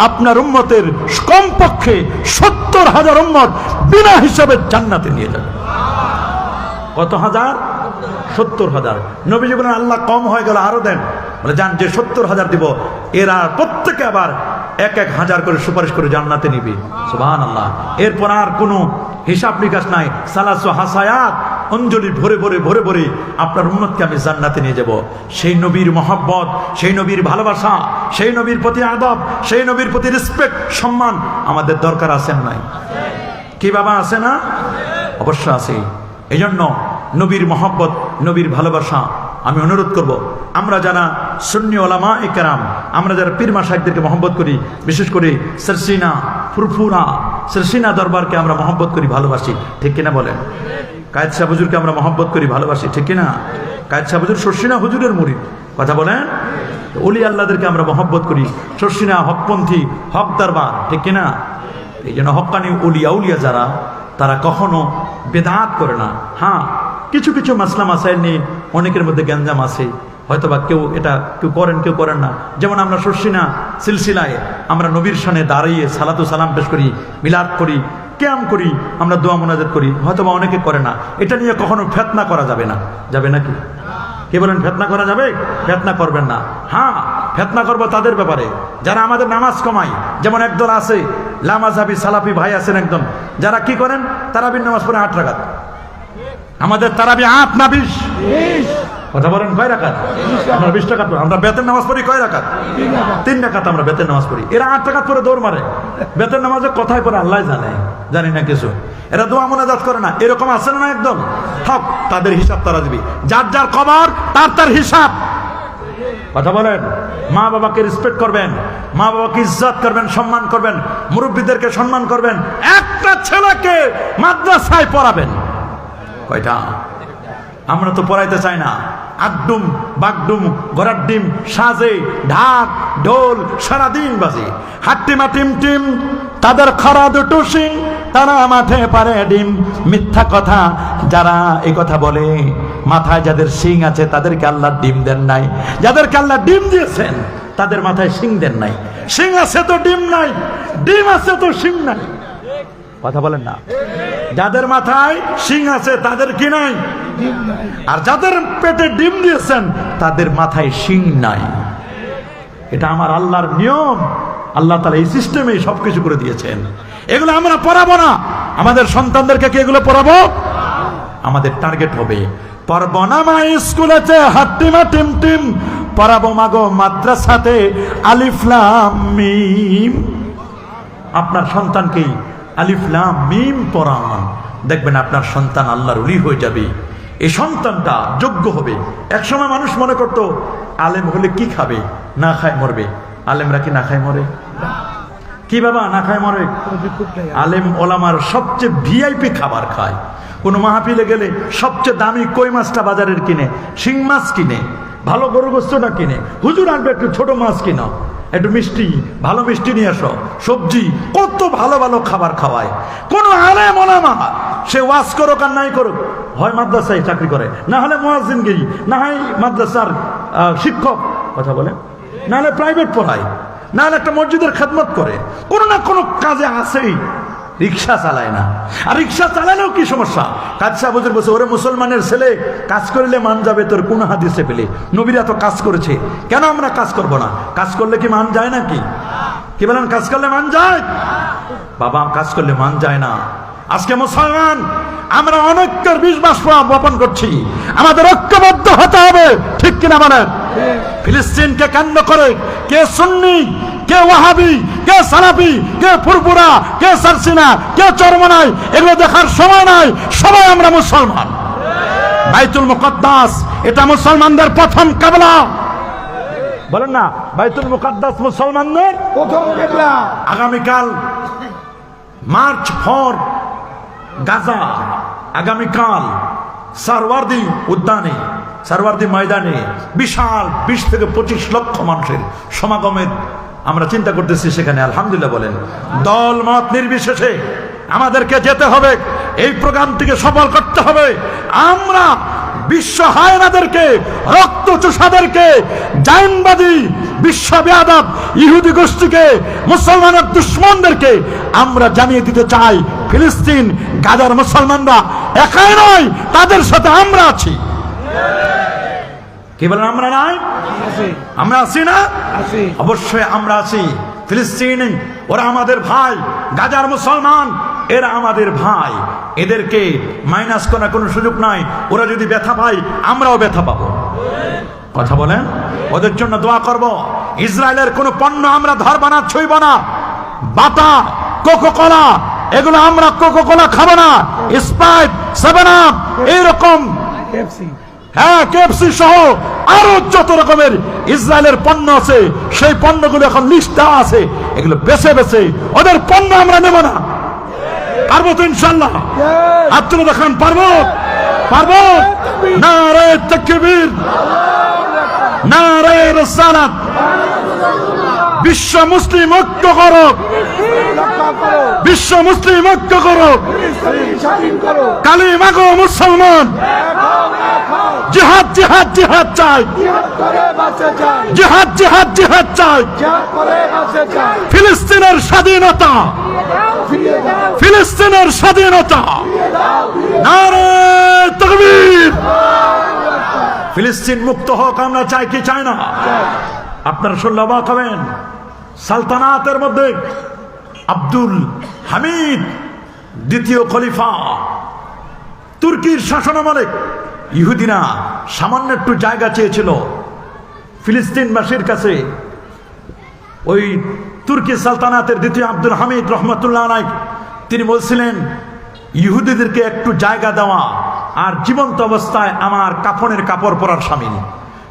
আপনার উম্মতের কমপক্ষে 70,000 উম্মত বিনা হিসাবে জান্নাতে নিয়ে যাবে। কত হাজার? 70,000। নবীজি বলেন, আল্লাহ কম হয়ে গেল, আরো দেন। বলে, যান, যে 70,000 দিব, এরা প্রত্যেকে আবার 1,000 করে সুপারিশ করে জান্নাতে নিবি। সুবহানাল্লাহ। এরপর আর কোনো হিসাব নিকাশ নাই। সালাসু হাসায়াত, অঞ্জলি ভরে ভরে ভরে ভরে আপনার উম্মতকে আমি জান্নাতে নিয়ে যাব। সেই নবীর মহব্বত, সেই নবীর ভালোবাসা, সেই নবীর প্রতি আদব, সেই নবীর প্রতি রেসপেক্ট, সম্মান আমাদের দরকার আছে নাই? কি বাবা, আছে না? অবশ্য আছে। এই জন্য নবীর মহব্বত, নবীর ভালোবাসা আমি অনুরোধ করব, আমরা যারা সুন্নি ওলামা ইকরাম, আমরা যারা পীর মাশায়েখদেরকে মহব্বত করি, বিশেষ করে সরসিনা, ফুরফুরা, সরসিনা দরবারকে আমরা মহব্বত করি, ভালোবাসি, ঠিক কিনা বলেন? কায়েদ শাহ হুজুরকে আমরা মহব্বত করি, ভালোবাসি, ঠিক কিনা? কায়েদ শাহ হুজুর সরসিনা হুজুরের মুরিদ, কথা বলেন? ওলি আল্লাহদেরকে আমরা মহব্বত করি, সরসিনা হকপন্থী, হক দরবার, ঠিক কিনা? এই জন্য হক্কানি উলিয়া যারা, তারা কখনো বেদাত করে না। হ্যাঁ, কিছু কিছু মাসলা মাসাইল নিয়ে অনেকের মধ্যে গ্যাঞ্জাম আছে, হয়তোবা কেউ এটা কেউ করেন, কেউ করেন না। যেমন আমরা সরসিনা সিলসিলায় আমরা নবীর সামনে দাঁড়িয়ে সালাতু সালাম পেশ করি, মিলাদ করি, কিয়াম করি, আমরা দোয়া মোনাজাত করি, হয়তোবা অনেকে করে না। এটা নিয়ে কখনো ফিতনা করা যাবে না। যাবে নাকি? কে বলেন ফিতনা করা যাবে? ফিতনা করবেন না। হ্যাঁ, ফিতনা করবো তাদের ব্যাপারে যারা আমাদের নামাজ কমায়। যেমন একদল আছে লামাজাবি সালাফি ভাই আছেন একদম, যারা কি করেন, তারাবির নামাজ পড়ে 8 রাকাত। আমাদের তারাবি 8 না 20? কথা বলেন কয় রাকাত? আমরা 20 রাকাত পড়ি। আমরা বেতের নামাজ পড়ি কয় রাকাত? 3 রাকাত আমরা বেতের নামাজ পড়ি। এরা 8 রাকাত পরে দৌড় মারে। বেতের নামাজে কোথায় পড়ে আল্লাহ জানে, জানি না কিছু। এরা দোয়া মোনাজাত করে না, এরকম আছে না একদম। থাক, তাদের হিসাব তারা দিবি, যার যার কবর তার তার হিসাব। কথা বলেন। মা বাবাকে রেসপেক্ট করবেন, মা বাবাকে ইজ্জত করবেন, সম্মান করবেন, মুরব্বীদেরকে সম্মান করবেন। একটা ছেলেকে মাদ্রাসায় পড়াবেন কয়টা? আমরা তো পড়াইতে চাই না। আগডুম বাগডুম গড়ার ডিম সাজে ঢাক ঢোল সারাদিন বাজে, হাট্টিমা টিম টিম তাদের খরা দুটো সিং, তারা মাঠে পারে ডিম। মিথ্যা কথা যারা এই কথা বলে, মাথায় যাদের সিং আছে তাদেরকে আল্লাহ ডিম দেন নাই, যাদেরকে আল্লাহ ডিম দিয়েছেন তাদের মাথায় সিং দেন নাই। সিং আছে তো ডিম নাই, ডিম আছে তো সিং নাই। কথা বলেন না। যাদের মাথায় সিং আছে তাদের কি নাই, আর যাদের পেটে ডিম দিয়েছেন তাদের মাথায় সিং নাই। এটা আমার আল্লাহর নিয়ম। আল্লাহ তাআলা এই সিস্টেমে সবকিছু করে দিয়েছেন। এগুলো আমরা পড়াবো না, আমাদের সন্তানদেরকে কি এগুলো পড়াবো? আমাদের টার্গেট হবে পড়াবো না মা স্কুলেতে হাট্টিমা টিম টিম, পড়াবো মাগো মাদ্রাসাতে আলিফ লাম মিম। আপনার সন্তানকে আলিফ লাম মিম পড়ান, দেখবেন আপনার সন্তান আল্লাহর ওলি হয়ে যাবে। এই সন্তানটা যোগ্য হবে। একসময় মানুষ মনে করতো আলেম হলে কি খাবে, না খায় মরবে। আলেমরা কি না খায় মরে? কি বাবা না খায় মরে? আলেম ওলামার সবচেয়ে ভিআইপি খাবার খায়। কোনো মাহফিলে গেলে সবচেয়ে দামি কই মাছটা বাজারের কিনে, শিং মাছ কিনে, ভালো গরু গোস্তটা কিনে। হুজুর আনবে একটু ছোট মাছ কিনো, একটু মিষ্টি, ভালো মিষ্টি নিয়ে আসো, সবজি, কত ভালো ভালো খাবার খাওয়ায়। কোন আলেম ওলামা সে ওয়াজ করুক আর নাই করুক, হয় মাদ্রাসায় চাকরি করে, না হলে মুয়াজ্জিনগিরি, না হয় মাদ্রাসার শিক্ষক, কথা বলে, না হলে প্রাইভেট পড়ায়, না হলে একটা মসজিদের খেদমত করে, কোনো না কোনো কাজে আসেই। রিক্সা চালায় না, আর রিক্সা চালালেও কি সমস্যা? কাজা বুঝে বসে, ওরে মুসলমানের ছেলে কাজ করলে মান যাবে তোর কোন হাদিসে পেলে? নবীরা তো কাজ করেছে, কেন আমরা কাজ করব না? কাজ করলে কি মান যায় নাকি? কি বলেন, কাজ করলে মান যায়? বাবা, কাজ করলে মান যায় না। আজকে মুসলমান আমরা অনৈক্যের বিশ্বাস বপন করছি, আমাদের ঐক্যবদ্ধ হতে হবে, ঠিক কিনা বলেন? ফিলিস্তিনকে কেন্দ্র করে কে সুন্নি, কে ওয়াহাবি, কে সালাফি, কে ফুরফুরা, কে সারসিনা, কে চরমনাই, এগুলো দেখার সময় নাই। সবাই আমরা মুসলমান। বাইতুল মুকাদ্দাস এটা মুসলমানদের প্রথম কিবলা, বলেন না? বাইতুল মুকাদ্দাস মুসলমানদের প্রথম কিবলা। আগামীকাল মার্চ ফর গাজা, আগামীকাল সারওয়ার্দী উদ্যানে, সারওয়ার্দী ময়দানে বিশাল 20 থেকে 25 লক্ষ মানুষের সমাগমের আমরা চিন্তা করতেছি। সেখানে আলহামদুলিল্লাহ বলেন, দল মত নির্বিশেষে আমাদেরকে যেতে হবে, এই প্রোগ্রামটিকে সফল করতে হবে। আমরা বিশ্ব হায়নাদেরকে, রক্ত চোষাদেরকে, জাইনবাদী বিশ্ব বেয়াদব ইহুদি গোষ্ঠীকে, মুসলমানের দুশ্মনদেরকে আমরা জানিয়ে দিতে চাই, ফিলিস্তিন গাজার মুসলমানরা একাই নয়, তাদের সাথে আমরা আছি। কি বলেন আমরা নাই? আমরা আছি না? অবশ্যই আমরা আছি। ফিলিস্তিন ওরা আমাদের ভাই, গাজার মুসলমান এরা আমাদের ভাই, এদেরকে মাইনাস করার কোনো সুযোগ নাই। ওরা যদি ব্যথা পায় আমরাও ব্যথা পাবো, কথা বলেন। ওদের জন্য দোয়া করব। ইসরায়েলের কোনো পণ্য আমরা ধরব না, ছুঁইব না। বাটা, কোকোকোলা, এগুলো আমরা কোকোকোলা খাবো না। স্প্রাইট, 7 আপ, এইরকম হ্যাঁ কেএফসি সহ আরো যত রকমের ইসরায়েলের পণ্য আছে, সেই পণ্যগুলো এখন লিস্ট দেওয়া আছে। এগুলো বেছে বেছে ওদের পণ্য আমরা নেব না। পারবো তো ইনশাল্লাহ? হাত তুলে দেখান, পারবো? পারবো? নারে তাকবীর, নারে রিসালাত। বিশ্ব মুসলিম ঐক্য করো, বিশ্ব মুসলিম ঐক্য করো, কালিমা গো মুসলমান। জিহাদ জিহাদ জিহাদ চাই, জিহাদ জিহাদ জিহাদ চাই। ফিলিস্তিনের স্বাধীনতা, ফিলিস্তিনের স্বাধীনতা। নারে তাকবীর। ফিলিস্তিন মুক্ত হোক আমরা চাই কি চাই না? আপনারা শুনলে অবাক হবেন, সালতানাতের মধ্যে আব্দুল হামিদ দ্বিতীয় খলিফা, তুর্কির শাসনামলে ইহুদিরা সামান্য একটু জায়গা চেয়েছিল ফিলিস্তিনবাসীর কাছে। ওই তুর্কি সালতানাতের দ্বিতীয় আব্দুল হামিদ রহমতুল্লাহ আলাইহ তিনি বলছিলেন ইহুদিদেরকে একটু জায়গা দেওয়া আর জীবন্ত অবস্থায় আমার কাফনের কাপড় পরার শামিল।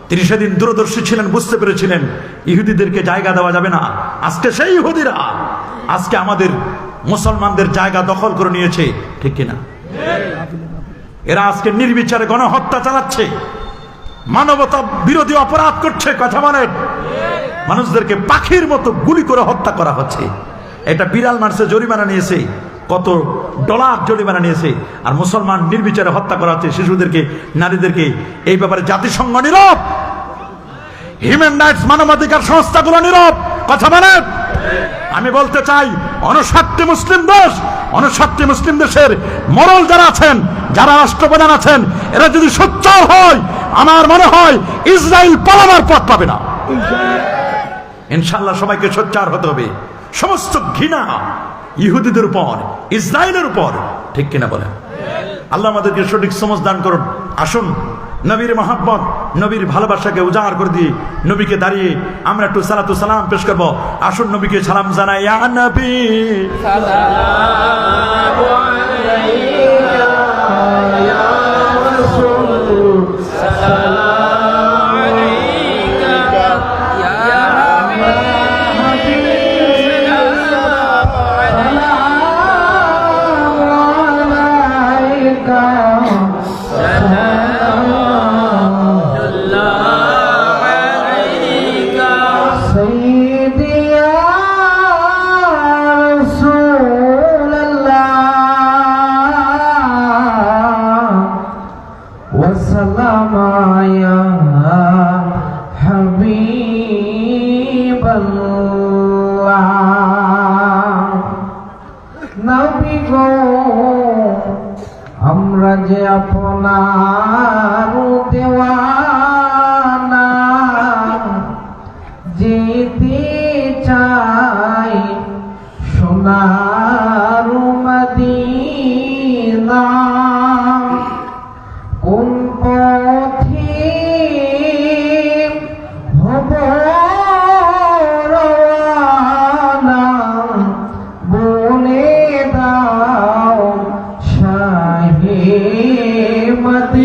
তিনি সেদিন দূরদর্শী ছিলেন, বুঝতে পেরেছিলেন ইহুদিদেরকে জায়গা দেওয়া যাবে না। আজকে সেই ইহুদিরা আজকে আমাদের মুসলমানদের জায়গা দখল করে নিয়েছে, ঠিক কিনা? এরা আজকে নির্বিচারে গণহত্যা চালাচ্ছে, মানবতা বিরোধী অপরাধ করছে, কথা বলেন। মানুষদেরকে পাখির মতো গুলি করে হত্যা করা হচ্ছে। এটা বিড়াল মারছে, জরিমানা নিয়েছে, কত ডলার জরিমানা নিয়েছে, আর মুসলমান নির্বিচারে হত্যা করা হচ্ছে, শিশুদেরকে, নারীদেরকে। এই ব্যাপারে জাতিসংঘ নীরব, হিউম্যান রাইটস মানবাধিকার সংস্থাগুলো নীরব, কথা বলেন। আমি বলতে চাই অনস্বার্থী মুসলিম দেশ, অনস্বার্থী মুসলিম দেশের মরল যারা আছেন, যারা রাষ্ট্রপ্রধান আছেন, এরা যদি সোচ্চার হয়, আমার মনে হয় ইসরায়েল পালানোর পথ পাবে না। ইনশাআল্লাহ সবাইকে সোচ্চার হতে হবে। সমস্ত ঘৃণা ইহুদিদের উপর, ইসরায়েলের উপর, ঠিক কিনা বলেন? আল্লাহ আমাদেরকে সঠিক সমঝ দান করুন। আসুন নবীর মহব্বত, নবীর ভালোবাসাকে উজাড় করে দিয়ে নবীকে দাঁড়িয়ে আমরা একটু সালাতু সালাম পেশ করবো। আসুন নবীকে সালাম জানাই। ইয়া নবী সাল্লাল্লাহু আলাইকা ইয়া রাসূল সাল্লাল্লাহু আলাইকা ইয়া হাবিব সাল্লাল্লাহু আলাইকা আমরা যে আপনার দেওয়ানা, যেতে চাই সোনার মদিনা। কোন পথে হব রওয়ানা, বলে দাও শাহে মদিনা।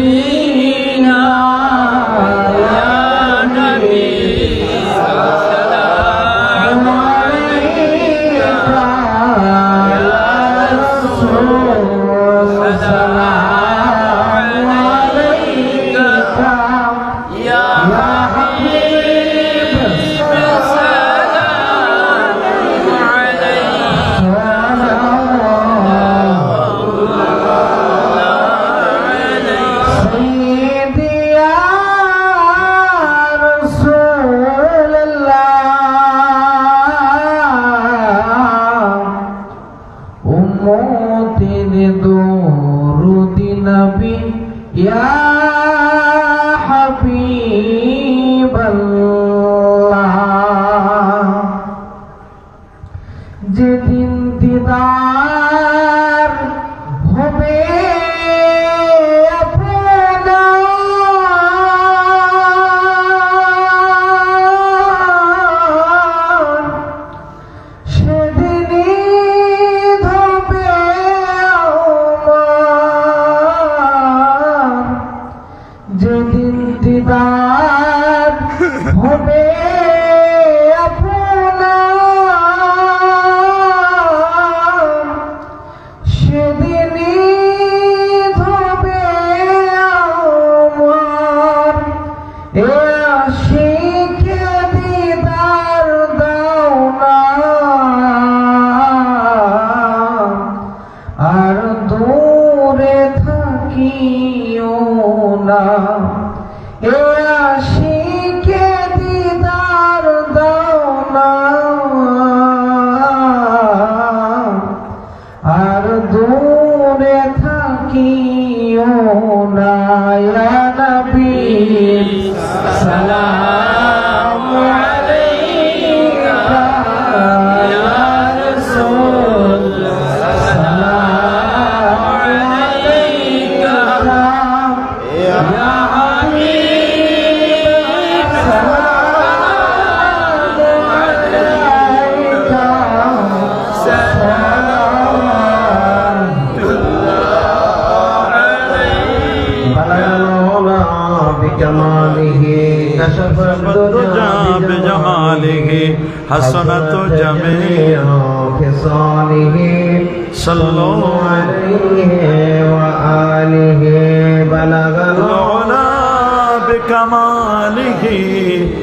كشف الدجى بجماله حسنت جميع خصاله صلوا عليه وآله بلغ العلا بكماله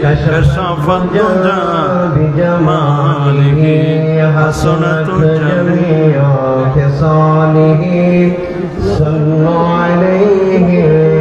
كشف الدجى بجماله حسنت جميع خصاله صلوا عليه